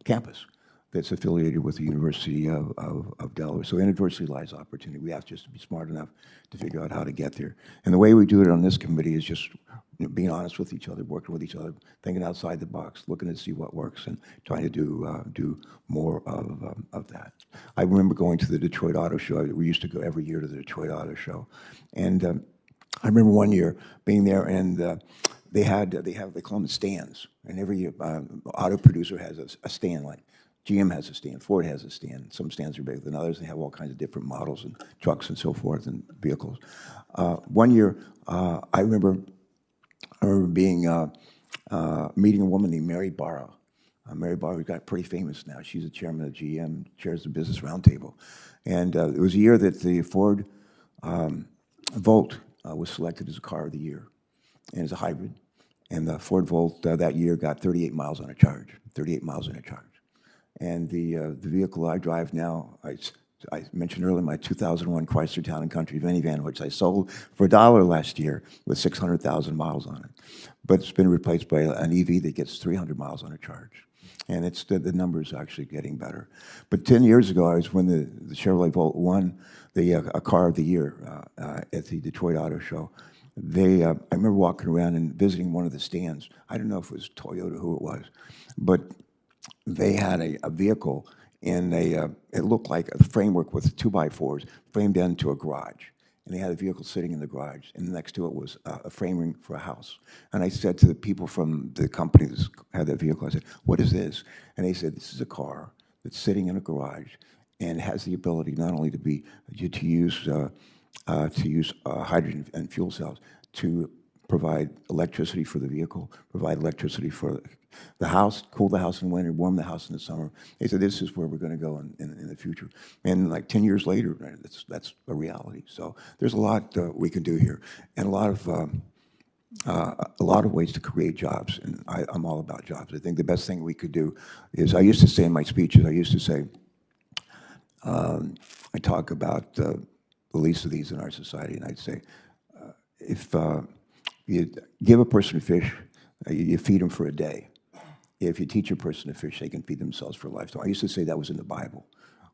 campus that's affiliated with the University of Delaware. So in adversity lies opportunity. We have just to be smart enough to figure out how to get there. And the way we do it on this committee is just being honest with each other, working with each other, thinking outside the box, looking to see what works, and trying to do more of that. I remember going to the Detroit Auto Show. We used to go every year to the Detroit Auto Show. And I remember one year being there, and they call them stands. And every auto producer has a stand, like GM has a stand, Ford has a stand. Some stands are bigger than others. They have all kinds of different models and trucks and so forth and vehicles. One year, I remember being meeting a woman named Mary Barra. Mary Barra got pretty famous now. She's the chairman of GM, chairs the Business Roundtable. And it was a year that the Ford Volt was selected as a car of the year, and it's a hybrid. And the Ford Volt that year got 38 miles on a charge, 38 miles on a charge. And the vehicle I drive now, I mentioned earlier my 2001 Chrysler Town & Country minivan, which I sold for $1 last year with 600,000 miles on it. But it's been replaced by an EV that gets 300 miles on a charge. And it's the numbers are actually getting better. But 10 years ago, I was when the Chevrolet Volt won a car of the year at the Detroit Auto Show. I remember walking around and visiting one of the stands. I don't know if it was Toyota, who it was, but they had a vehicle in it looked like a framework with 2x4s framed into a garage. And they had a vehicle sitting in the garage, and next to it was a framing for a house. And I said to the people from the company that had that vehicle, I said, "What is this?" And they said, "This is a car that's sitting in a garage and has the ability not only to use hydrogen and fuel cells to provide electricity for the vehicle, provide electricity for the house, cool the house in winter, warm the house in the summer." They said, "This is where we're going to go in the future." And like 10 years later, that's a reality. So there's a lot we can do here, and a lot of ways to create jobs. And I'm all about jobs. I think the best thing we could do is, I used to say in my speeches, I talk about the least of these in our society, and I'd say, if you give a person a fish, you feed them for a day. If you teach a person to fish, they can feed themselves for a lifetime. I used to say that was in the Bible.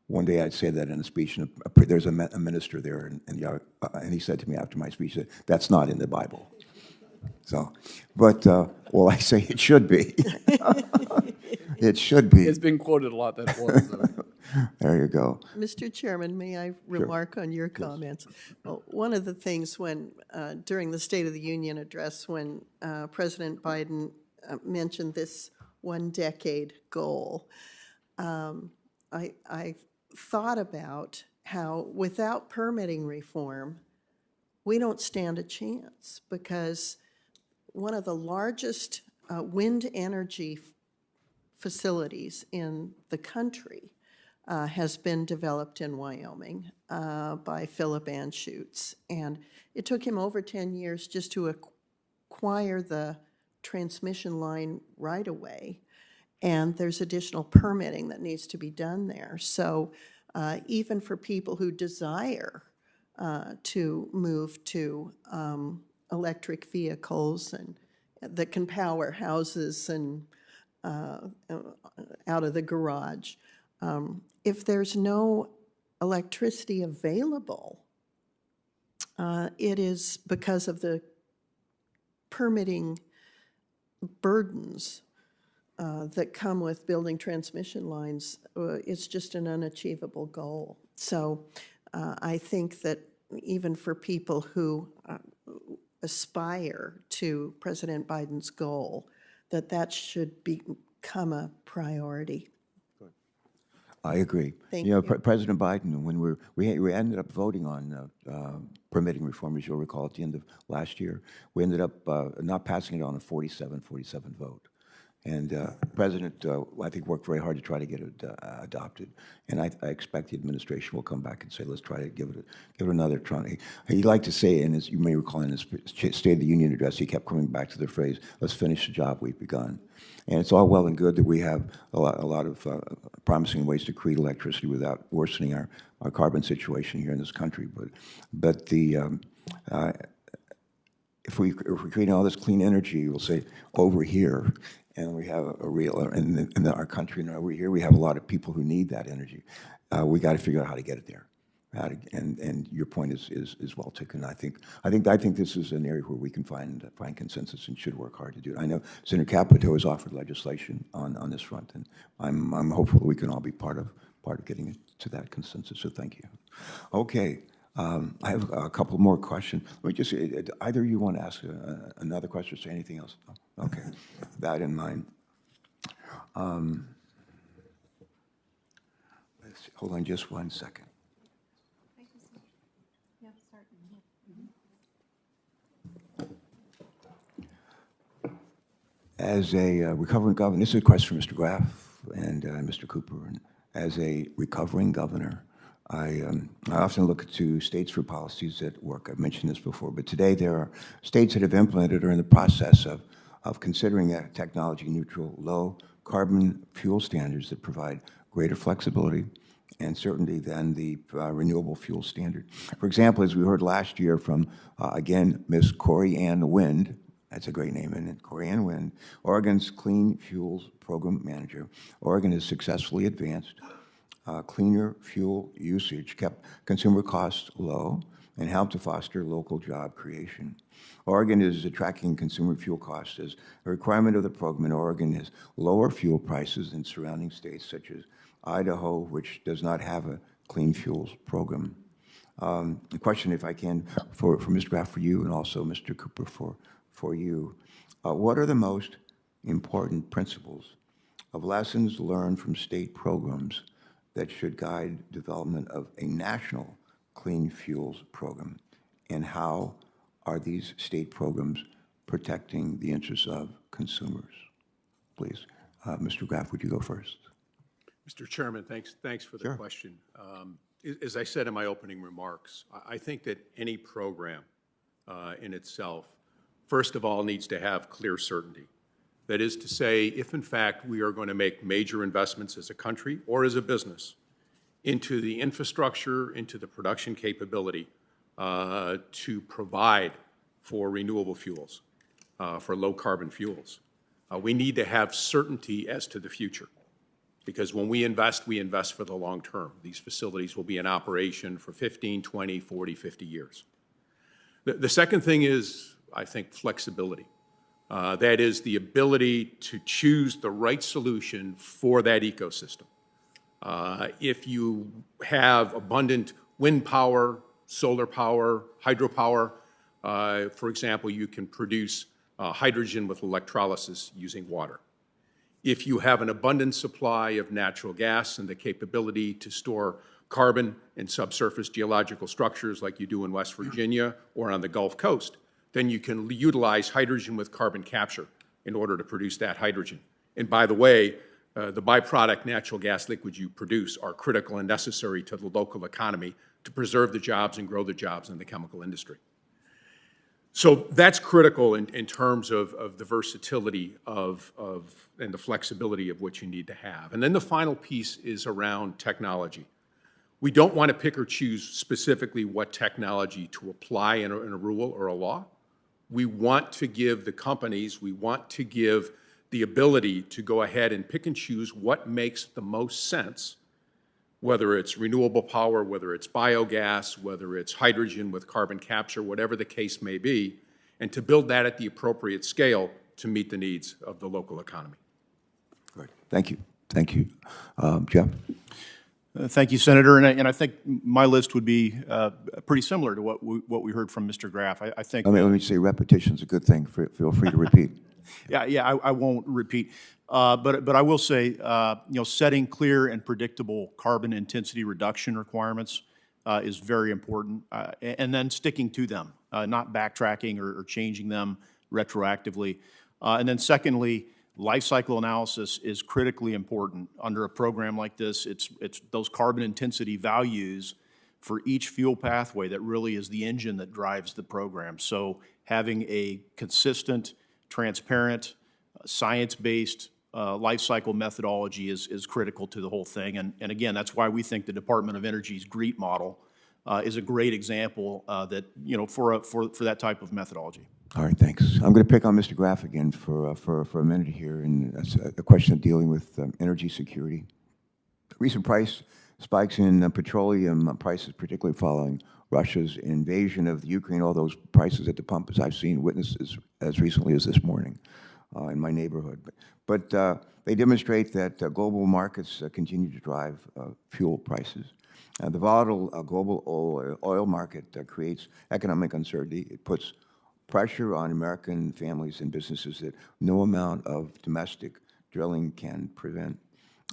One day I'd say that in a speech, and there's a minister there, and he said to me after my speech, that that's not in the Bible. So, but, well, I say it should be. It should be. It's been quoted a lot, that was. There you go. Mr. Chairman, may I remark on your comments? Well, one of the things during the State of the Union address, when President Biden mentioned this 1-decade goal, I thought about how without permitting reform, we don't stand a chance, because one of the largest wind energy facilities in the country has been developed in Wyoming by Philip Anschutz. And it took him over 10 years just to acquire the transmission line right away. and there's additional permitting that needs to be done there. So even for people who desire to move to electric vehicles and that can power houses and out of the garage, if there's no electricity available, it is because of the permitting burdens that come with building transmission lines. It's just an unachievable goal. So I think that even for people who aspire to President Biden's goal, that should become a priority. I agree. Thank You know, you. President Biden, when we ended up voting on permitting reform, as you'll recall, at the end of last year, we ended up not passing it on a 47 vote. And President, I think, worked very hard to try to get it adopted. And I expect the administration will come back and say, let's try to give it another try. He liked to say, and as you may recall in his State of the Union address, he kept coming back to the phrase, let's finish the job we've begun. And it's all well and good that we have a lot of promising ways to create electricity without worsening our carbon situation here in this country. But if we create all this clean energy, we'll say over here, and we have a real, in our country, and over here, we have a lot of people who need that energy. We got to figure out how to get it there. And your point is well taken. I think this is an area where we can find consensus and should work hard to do it. I know Senator Capito has offered legislation on this front, and I'm hopeful that we can all be part of getting it to that consensus. So thank you. Okay, I have a couple more questions. Let me just either of you want to ask another question or say anything else? Okay, that in mind. Let's see. Hold on just 1 second. As a recovering governor, this is a question for Mr. Graff and Mr. Cooper. And as a recovering governor, I often look to states for policies that work. I've mentioned this before, but today there are states that have implemented or are in the process of considering technology-neutral, low-carbon fuel standards that provide greater flexibility and certainty than the renewable fuel standard. For example, as we heard last year from, again, Ms. Corey Ann Wind, that's a great name, isn't it? Corey Ann Wind, Oregon's Clean Fuels Program Manager. Oregon has successfully advanced cleaner fuel usage, kept consumer costs low, and helped to foster local job creation. Oregon is tracking consumer fuel costs as a requirement of the program, and Oregon has lower fuel prices than surrounding states such as Idaho, which does not have a clean fuels program. The question, if I can, for Mr. Graff, for you, and also Mr. Cooper, for you, what are the most important principles of lessons learned from state programs that should guide development of a national clean fuels program? And how are these state programs protecting the interests of consumers? Please, Mr. Graff, would you go first? Mr. Chairman, thanks for the question. As I said in my opening remarks, I think that any program in itself, first of all, needs to have clear certainty. That is to say, if in fact we are going to make major investments as a country or as a business into the infrastructure, into the production capability to provide for renewable fuels, for low-carbon fuels, we need to have certainty as to the future. Because when we invest for the long term. These facilities will be in operation for 15, 20, 40, 50 years. The second thing is, I think, flexibility. That is the ability to choose the right solution for that ecosystem. If you have abundant wind power, solar power, hydropower, for example, you can produce hydrogen with electrolysis using water. If you have an abundant supply of natural gas and the capability to store carbon in subsurface geological structures like you do in West Virginia or on the Gulf Coast, then you can utilize hydrogen with carbon capture in order to produce that hydrogen. And by the way, the byproduct natural gas liquids you produce are critical and necessary to the local economy to preserve the jobs and grow the jobs in the chemical industry. So that's critical in terms of the versatility and the flexibility of what you need to have. And then the final piece is around technology. We don't want to pick or choose specifically what technology to apply in a rule or a law. We want to give the companies, we want to give the ability to go ahead and pick and choose what makes the most sense, whether it's renewable power, whether it's biogas, whether it's hydrogen with carbon capture, whatever the case may be, and to build that at the appropriate scale to meet the needs of the local economy. Good. Thank you. Thank you. Jeff? Thank you, Senator. And I think my list would be pretty similar to what we heard from Mr. Graff. I think. Let me say repetition's a good thing. Feel free to repeat. I won't repeat. But I will say, setting clear and predictable carbon intensity reduction requirements is very important, and then sticking to them, not backtracking or changing them retroactively. And then secondly, life cycle analysis is critically important. Under a program like this, it's those carbon intensity values for each fuel pathway that really is the engine that drives the program. So having a consistent, transparent, science-based life cycle methodology is critical to the whole thing. And again, that's why we think the Department of Energy's GREET model is a great example that, for that type of methodology. All right, thanks. I'm going to pick on Mr. Graff again for a minute here, and that's a question of dealing with energy security. Recent price spikes in petroleum prices, particularly following Russia's invasion of the Ukraine, all those prices at the pump, as I've seen witnesses as recently as this morning in my neighborhood. But they demonstrate that global markets continue to drive fuel prices. The volatile global oil market creates economic uncertainty. It puts pressure on American families and businesses that no amount of domestic drilling can prevent.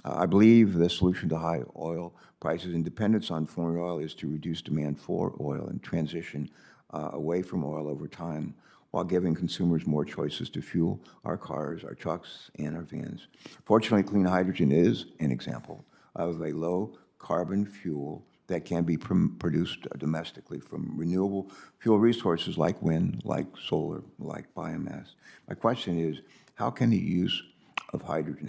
I believe the solution to high oil prices and dependence on foreign oil is to reduce demand for oil and transition away from oil over time, while giving consumers more choices to fuel our cars, our trucks, and our vans. Fortunately, clean hydrogen is an example of a low-carbon fuel that can be produced domestically from renewable fuel resources like wind, like solar, like biomass. My question is, how can the use of hydrogen,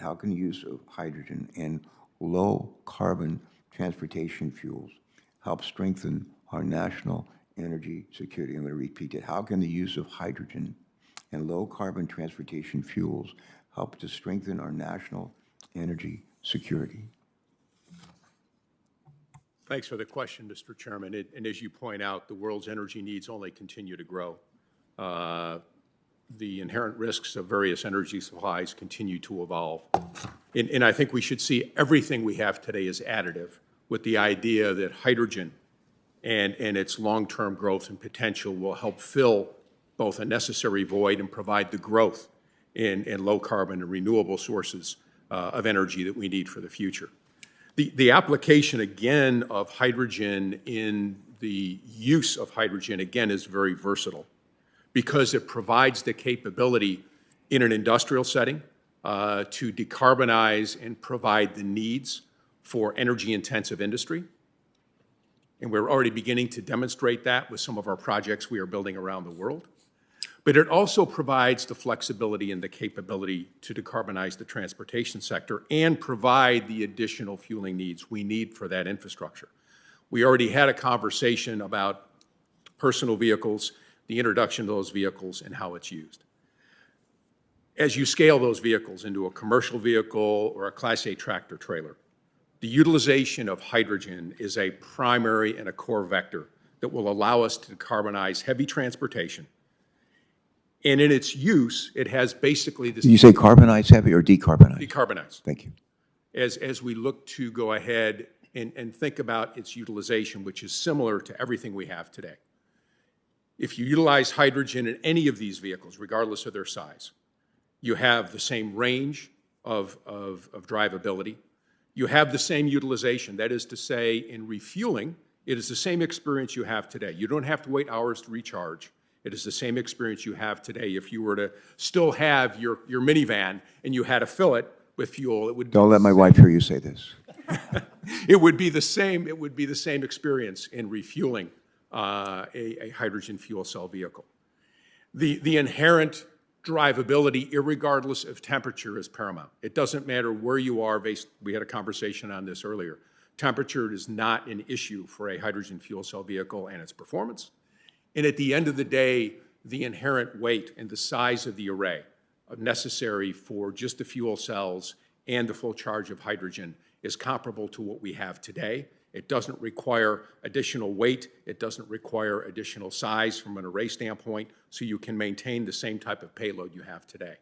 and low-carbon transportation fuels help strengthen our national energy security? I'm going to repeat it. How can the use of hydrogen and low-carbon transportation fuels help to strengthen our national energy security? Thanks for the question, Mr. Chairman. And as you point out, the world's energy needs only continue to grow. The inherent risks of various energy supplies continue to evolve. And I think we should see everything we have today as additive, with the idea that hydrogen and its long-term growth and potential will help fill both a necessary void and provide the growth in low-carbon and renewable sources of energy that we need for the future. The application, again, of hydrogen in the use of hydrogen, again, is very versatile because it provides the capability in an industrial setting to decarbonize and provide the needs for energy-intensive industry. And we're already beginning to demonstrate that with some of our projects we are building around the world. But it also provides the flexibility and the capability to decarbonize the transportation sector and provide the additional fueling needs we need for that infrastructure. We already had a conversation about personal vehicles, the introduction of those vehicles, and how it's used. As you scale those vehicles into a commercial vehicle or a Class A tractor trailer, the utilization of hydrogen is a primary and a core vector that will allow us to decarbonize heavy transportation. And in its use, it has basically this— Did you say carbonize heavy or decarbonize? Decarbonize. Thank you. As we look to go ahead and think about its utilization, which is similar to everything we have today. If you utilize hydrogen in any of these vehicles, regardless of their size, you have the same range of drivability. You have the same utilization. That is to say, in refueling, it is the same experience you have today. You don't have to wait hours to recharge. It is the same experience you have today. If you were to still have your minivan and you had to fill it with fuel, it would— Don't let my wife hear you say this. It would be the same. It would be the same experience in refueling a hydrogen fuel cell vehicle. The inherent drivability, irregardless of temperature, is paramount. It doesn't matter where you are. We had a conversation on this earlier. Temperature is not an issue for a hydrogen fuel cell vehicle and its performance. And at the end of the day, the inherent weight and the size of the array necessary for just the fuel cells and the full charge of hydrogen is comparable to what we have today. It doesn't require additional weight. It doesn't require additional size from an array standpoint, so you can maintain the same type of payload you have today.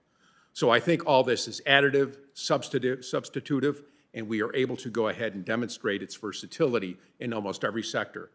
So I think all this is additive, substitutive, and we are able to go ahead and demonstrate its versatility in almost every sector,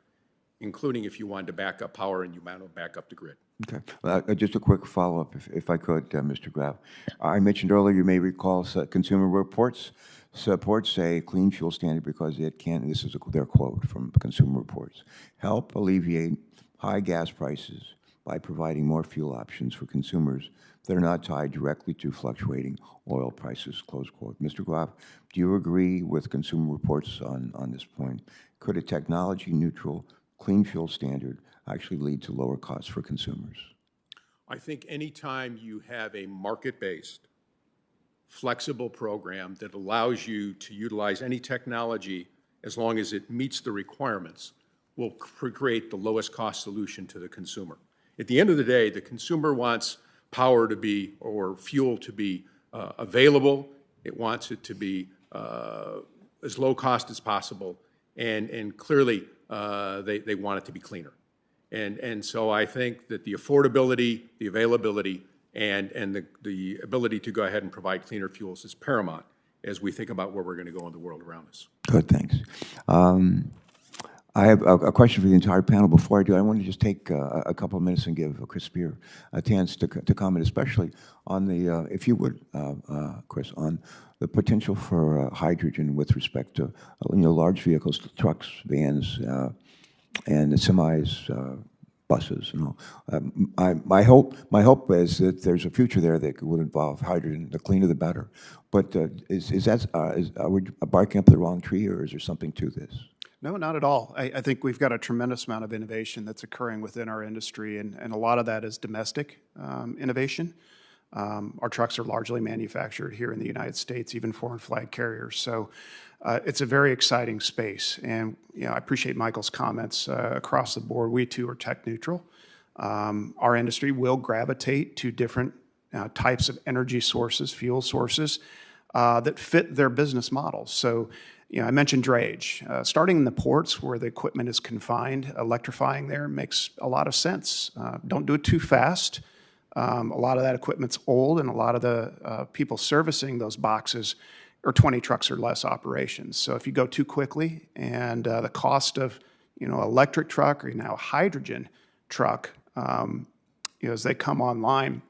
including if you wanted to back up power and you want to back up the grid. Okay. Just a quick follow-up, if I could, Mr. Graf. I mentioned earlier, you may recall, Consumer Reports supports a clean fuel standard because it can, this is their quote from Consumer Reports, help alleviate high gas prices by providing more fuel options for consumers that are not tied directly to fluctuating oil prices, close quote. Mr. Graf, do you agree with Consumer Reports on this point? Could a technology-neutral clean fuel standard actually lead to lower costs for consumers? I think anytime you have a market-based, flexible program that allows you to utilize any technology as long as it meets the requirements will create the lowest cost solution to the consumer. At the end of the day, the consumer wants power to be, or fuel to be available. It wants it to be as low cost as possible, and clearly they want it to be cleaner. And so I think that the affordability, the availability, and the ability to go ahead and provide cleaner fuels is paramount as we think about where we're going to go in the world around us. Good, thanks. I have a question for the entire panel. Before I do, I want to just take a couple of minutes and give Chris Spear a chance to comment, especially on the, if you would, Chris, on the potential for hydrogen with respect to large vehicles, trucks, vans, and semis, buses. My hope is that there's a future there that would involve hydrogen. The cleaner, the better. But are we barking up the wrong tree, or is there something to this? No, not at all. I think we've got a tremendous amount of innovation that's occurring within our industry, and a lot of that is domestic innovation. Our trucks are largely manufactured here in the United States, even foreign flag carriers. So it's a very exciting space. And I appreciate Michael's comments across the board. We too are tech neutral. Our industry will gravitate to different types of energy sources, fuel sources that fit their business models. So I mentioned drayage. Starting in the ports where the equipment is confined, electrifying there makes a lot of sense. Don't do it too fast. A lot of that equipment's old, and a lot of the people servicing those boxes are 20 trucks or less operations. So if you go too quickly, and the cost of electric truck or now a hydrogen truck, as they come online,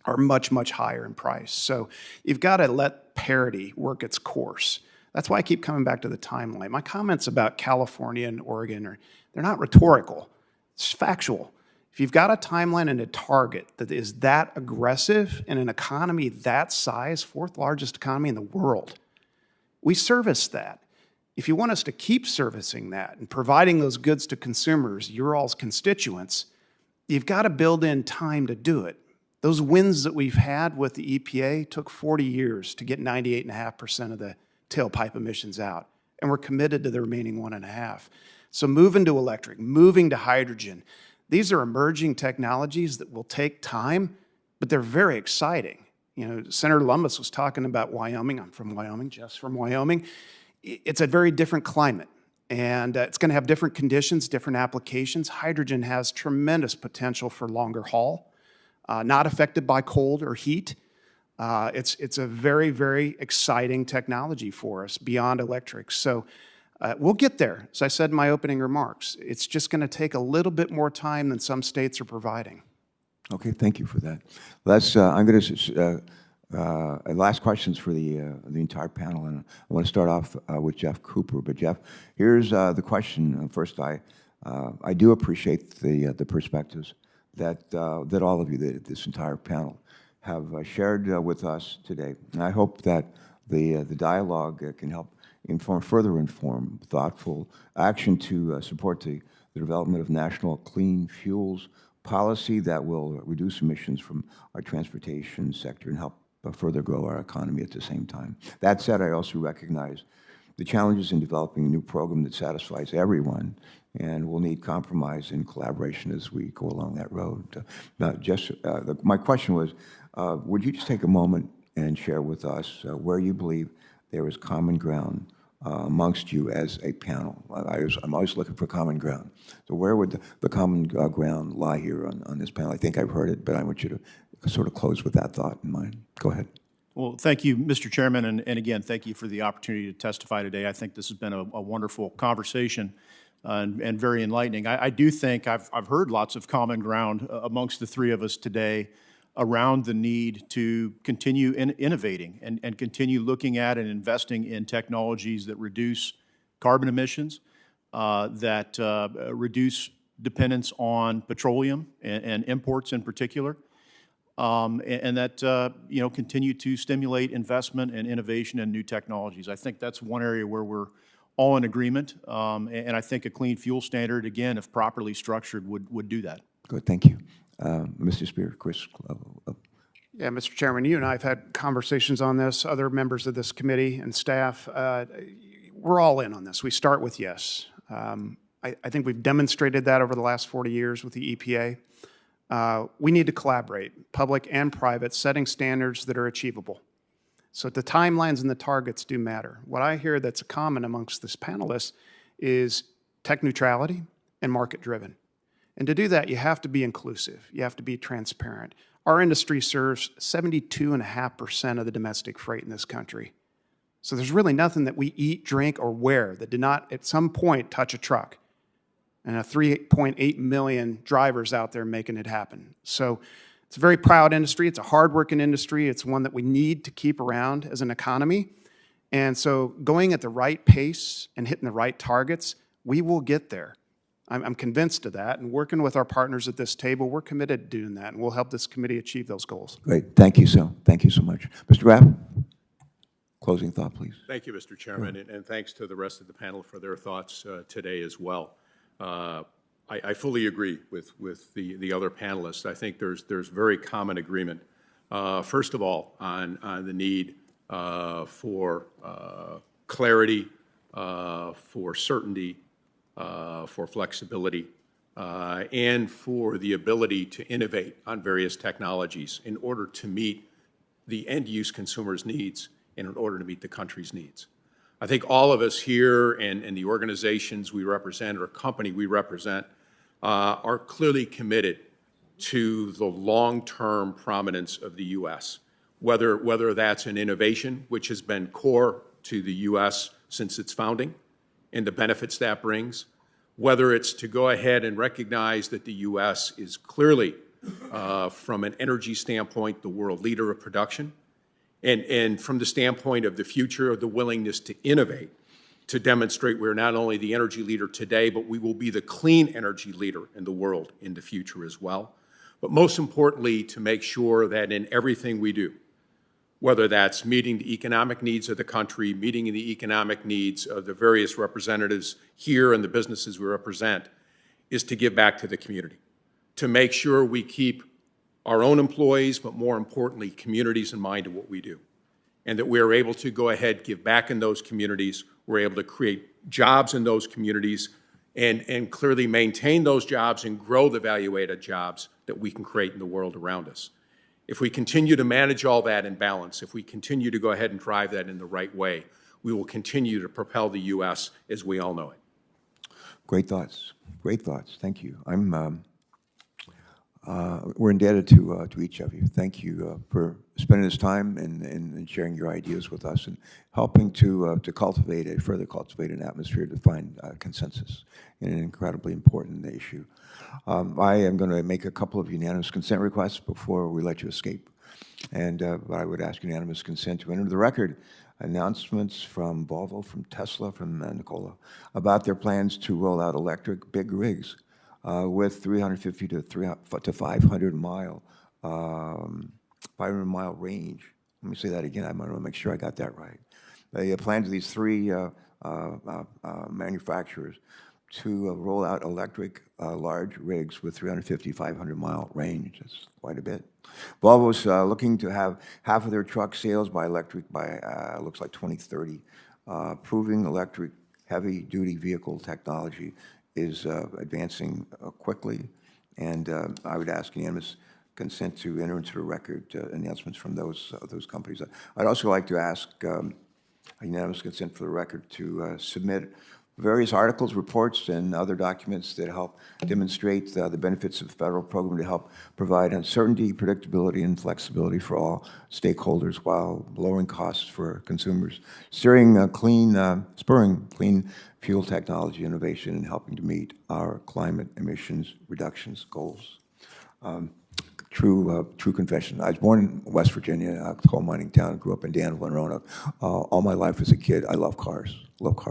are much, much higher in price. So you've got to let parity work its course. That's why I keep coming back to the timeline. My comments about California and Oregon they're not rhetorical. It's factual. If you've got a timeline and a target that is that aggressive in an economy that size, fourth largest economy in the world, we service that. If you want us to keep servicing that and providing those goods to consumers, your all's constituents, you've got to build in time to do it. Those wins that we've had with the EPA took 40 years to get 98.5% of the tailpipe emissions out, and we're committed to the remaining 1.5. So moving to electric, moving to hydrogen, these are emerging technologies that will take time, but they're very exciting. Senator Lummis was talking about Wyoming. I'm from Wyoming, Jeff's from Wyoming. It's a very different climate, and it's going to have different conditions, different applications. Hydrogen has tremendous potential for longer haul, not affected by cold or heat. It's a very, very exciting technology for us beyond electric. So we'll get there. As I said in my opening remarks, it's just going to take a little bit more time than some states are providing. Okay, thank you for that. I'm going to last questions for the entire panel, and I want to start off with Jeff Cooper. But Jeff, here's the question. First, I do appreciate the perspectives that all of you, this entire panel, have shared with us today. And I hope that the dialogue can help further inform thoughtful action to support the development of national clean fuels policy that will reduce emissions from our transportation sector and help further grow our economy at the same time. That said, I also recognize the challenges in developing a new program that satisfies everyone, and we'll need compromise and collaboration as we go along that road. My question was, would you just take a moment and share with us where you believe there is common ground amongst you as a panel? I'm always looking for common ground. So where would the common ground lie here on this panel? I think I've heard it, but I want you to sort of close with that thought in mind. Go ahead. Well, thank you, Mr. Chairman, and again, thank you for the opportunity to testify today. I think this has been a wonderful conversation and very enlightening. I do think I've heard lots of common ground amongst the three of us today around the need to continue innovating and continue looking at and investing in technologies that reduce carbon emissions, that reduce dependence on petroleum and imports in particular, and that continue to stimulate investment and innovation in new technologies. I think that's one area where we're all in agreement, and I think a clean fuel standard, again, if properly structured, would do that. Good, thank you. Mr. Spear, Chris. Yeah, Mr. Chairman, you and I have had conversations on this, other members of this committee and staff. We're all in on this. We start with yes. I think we've demonstrated that over the last 40 years with the EPA. We need to collaborate, public and private, setting standards that are achievable. So the timelines and the targets do matter. What I hear that's common amongst this panelists is tech neutrality and market-driven. And to do that, you have to be inclusive. You have to be transparent. Our industry serves 72.5% of the domestic freight in this country. So there's really nothing that we eat, drink, or wear that did not at some point touch a truck. And 3.8 million drivers out there making it happen. So it's a very proud industry. It's a hardworking industry. It's one that we need to keep around as an economy. And so going at the right pace and hitting the right targets, we will get there. I'm convinced of that. And working with our partners at this table, we're committed to doing that. And we'll help this committee achieve those goals. Great. Thank you so much. Mr. Graff, closing thought, please. Thank you, Mr. Chairman, and thanks to the rest of the panel for their thoughts today as well. I fully agree with the other panelists. I think there's very common agreement. First of all, on the need for clarity, for certainty, for flexibility, and for the ability to innovate on various technologies in order to meet the end-use consumer's needs and in order to meet the country's needs. I think all of us here and the organizations we represent or company we represent are clearly committed to the long-term prominence of the U.S., whether that's an innovation, which has been core to the U.S. since its founding, and the benefits that brings, whether it's to go ahead and recognize that the U.S. is clearly, from an energy standpoint, the world leader of production, and from the standpoint of the future of the willingness to innovate, to demonstrate we're not only the energy leader today, but we will be the clean energy leader in the world in the future as well. But most importantly, to make sure that in everything we do, whether that's meeting the economic needs of the country, meeting the economic needs of the various representatives here and the businesses we represent, is to give back to the community, to make sure we keep our own employees, but more importantly, communities in mind of what we do, and that we're able to go ahead, give back in those communities, we're able to create jobs in those communities, and clearly maintain those jobs and grow the value-added jobs that we can create in the world around us. If we continue to manage all that in balance, if we continue to go ahead and drive that in the right way, we will continue to propel the U.S. as we all know it. Great thoughts. Great thoughts. Thank you. We're indebted to each of you. Thank you for spending this time and sharing your ideas with us and helping to further cultivate an atmosphere to find consensus in an incredibly important issue. I am going to make a couple of unanimous consent requests before we let you escape. And I would ask unanimous consent to enter the record announcements from Volvo, from Tesla, from Nikola about their plans to roll out electric big rigs with 350 to 500 mile range. Let me say that again. I want to make sure I got that right. The plans of these three manufacturers to roll out electric large rigs with 350, 500-mile range. That's quite a bit. Volvo's looking to have half of their truck sales by electric by, looks like 2030. Proving electric heavy-duty vehicle technology is advancing quickly, and I would ask unanimous consent to enter into the record announcements from those companies. I'd also like to ask unanimous consent for the record to submit various articles, reports, and other documents that help demonstrate the benefits of the federal program to help provide uncertainty, predictability, and flexibility for all stakeholders while lowering costs for consumers, spurring clean fuel technology innovation, and helping to meet our climate emissions reductions goals. True confession. I was born in West Virginia, a coal mining town, grew up in Danville and Roanoke. All my life as a kid, I love cars,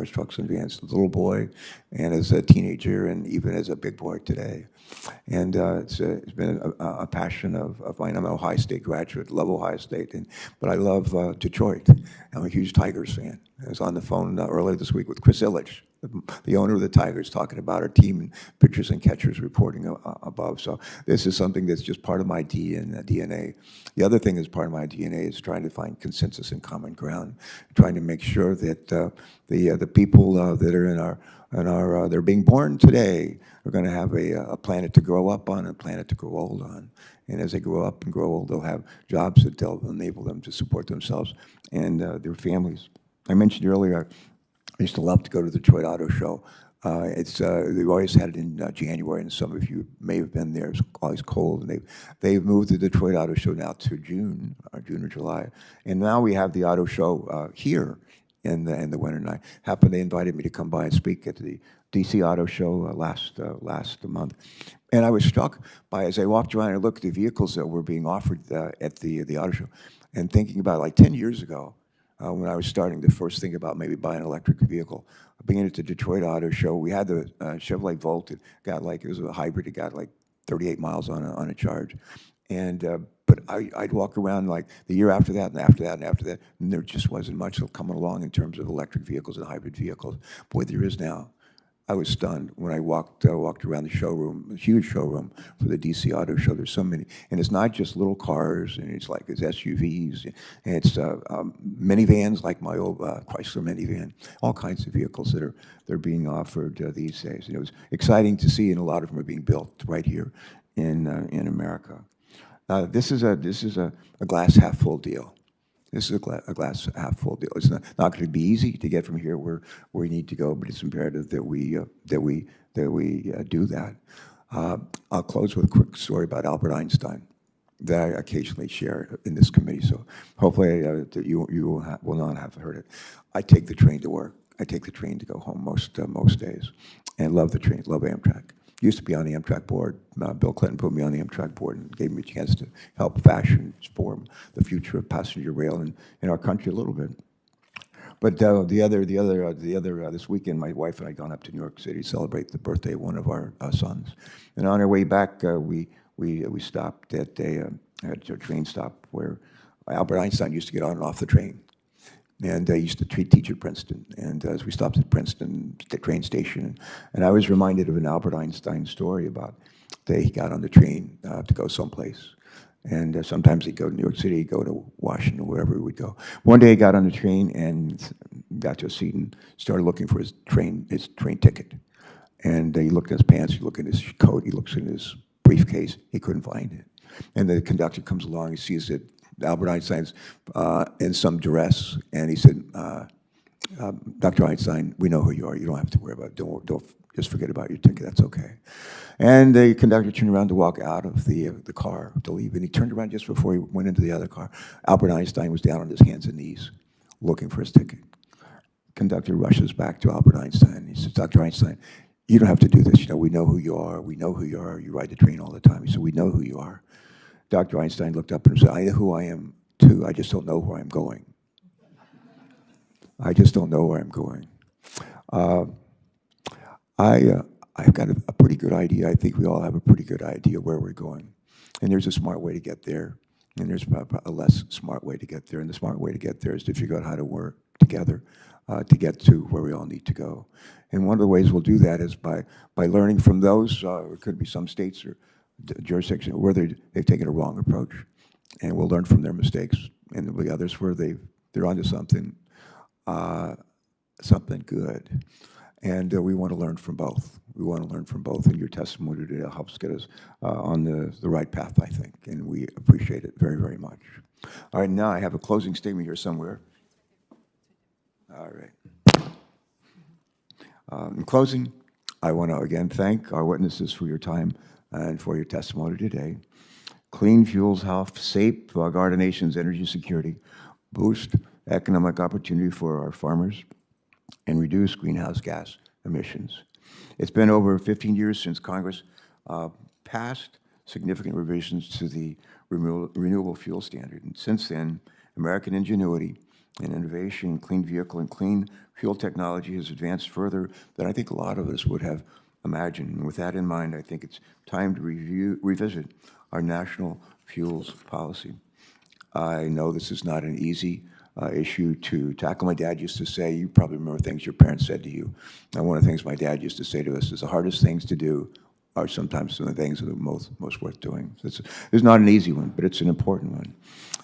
trucks, and vans. As a little boy, and as a teenager, and even as a big boy today. And it's been a passion of mine. I'm an Ohio State graduate, love Ohio State, but I love Detroit. I'm a huge Tigers fan. I was on the phone earlier this week with Chris Ilitch, the owner of the Tigers, talking about our team and pitchers and catchers reporting above. So this is something that's just part of my DNA. The other thing that's part of my DNA is trying to find consensus and common ground, trying to make sure that the people that are they're being born today are going to have a planet to grow up on and a planet to grow old on. And as they grow up and grow old, they'll have jobs that they'll enable them to support themselves and their families. I mentioned earlier, I used to love to go to the Detroit Auto Show. They've always had it in January, and some of you may have been there. It's always cold, and they've moved the Detroit Auto Show now to June or July, and now we have the auto show here in the winter. And they invited me to come by and speak at the DC Auto Show last month, and I was struck by, as I walked around and looked at the vehicles that were being offered at the auto show, and thinking about like 10 years ago. When I was starting to first think about maybe buying an electric vehicle. Being at the Detroit Auto Show, we had the Chevrolet Volt. It was a hybrid. It got like 38 miles on a charge. And but I'd walk around like the year after that and after that and after that, and there just wasn't much coming along in terms of electric vehicles and hybrid vehicles. Boy, there is now. I was stunned when I walked around the showroom, a huge showroom for the DC Auto Show. There's so many, and it's not just little cars, and it's SUVs, and it's minivans like my old Chrysler minivan, all kinds of vehicles that are being offered these days. And it was exciting to see, and a lot of them are being built right here in America. This is a glass half full deal. This is a glass half full deal. It's not going to be easy to get from here where we need to go, but it's imperative that we do that. I'll close with a quick story about Albert Einstein that I occasionally share in this committee. So hopefully that you will not have heard it. I take the train to work. I take the train to go home most days, and love the train. Love Amtrak. Used to be on the Amtrak board. Bill Clinton put me on the Amtrak board and gave me a chance to help fashion, form the future of passenger rail in our country a little bit. But this weekend, my wife and I gone up to New York City to celebrate the birthday of one of our sons. And on our way back, we stopped at a train stop where Albert Einstein used to get on and off the train. And I used to teach at Princeton. And as we stopped at Princeton, the train station, and I was reminded of an Albert Einstein story about that he got on the train to go someplace. And sometimes he'd go to New York City, he'd go to Washington, wherever he would go. One day he got on the train and got to a seat and started looking for his train ticket. And he looked in his pants, he looked in his coat, he looks in his briefcase, he couldn't find it. And the conductor comes along, he sees that Albert Einstein's in some duress, and he said, Dr. Einstein, we know who you are. You don't have to worry about it. Don't just forget about your ticket. That's okay. And the conductor turned around to walk out of the car to leave, and he turned around just before he went into the other car. Albert Einstein was down on his hands and knees looking for his ticket. Conductor rushes back to Albert Einstein. He says, Dr. Einstein, you don't have to do this. You know, we know who you are. We know who you are. You ride the train all the time. He said, we know who you are. Dr. Einstein looked up and said, I know who I am, too. I just don't know where I'm going. I just don't know where I'm going. I've got a pretty good idea. I think we all have a pretty good idea where we're going. And there's a smart way to get there. And there's a less smart way to get there. And the smart way to get there is to figure out how to work together to get to where we all need to go. And one of the ways we'll do that is by learning from those, it could be some states or jurisdictions where they've taken a wrong approach, and we'll learn from their mistakes. And there'll be others where they're onto something, something good. And we want to learn from both. We want to learn from both, and your testimony today helps get us on the right path, I think, and we appreciate it very, very much. All right, now I have a closing statement here somewhere. All right. In closing, I want to again thank our witnesses for your time and for your testimony today. Clean fuels help safeguard our nation's energy security, boost economic opportunity for our farmers, and reduce greenhouse gas emissions. It's been over 15 years since Congress passed significant revisions to the renewable fuel standard. And since then, American ingenuity and innovation in clean vehicle and clean fuel technology has advanced further than I think a lot of us would have imagined. And with that in mind, I think it's time to revisit our national fuels policy. I know this is not an easy issue to tackle. My dad used to say, you probably remember things your parents said to you. And one of the things my dad used to say to us is the hardest things to do are sometimes some of the things that are most worth doing. So it's not an easy one, but it's an important one.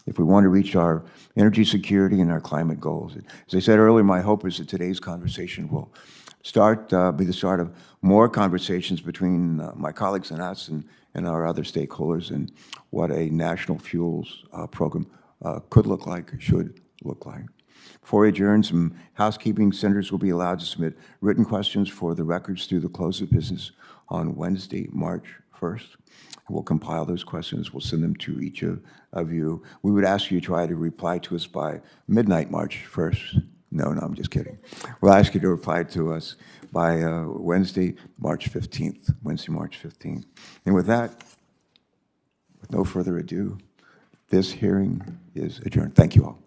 If we want to reach our energy security and our climate goals. As I said earlier, my hope is that today's conversation will be the start of more conversations between my colleagues and us and our other stakeholders, and what a national fuels program could look like, should look like. Before we adjourn, some housekeeping. Senators will be allowed to submit written questions for the records through the close of business on Wednesday, March 1st. We'll compile those questions. We'll send them to each of you. We would ask you to try to reply to us by midnight, March 1st. No, I'm just kidding. We'll ask you to reply to us by Wednesday, March 15th. Wednesday, March 15th. And with that, with no further ado, this hearing is adjourned. Thank you all.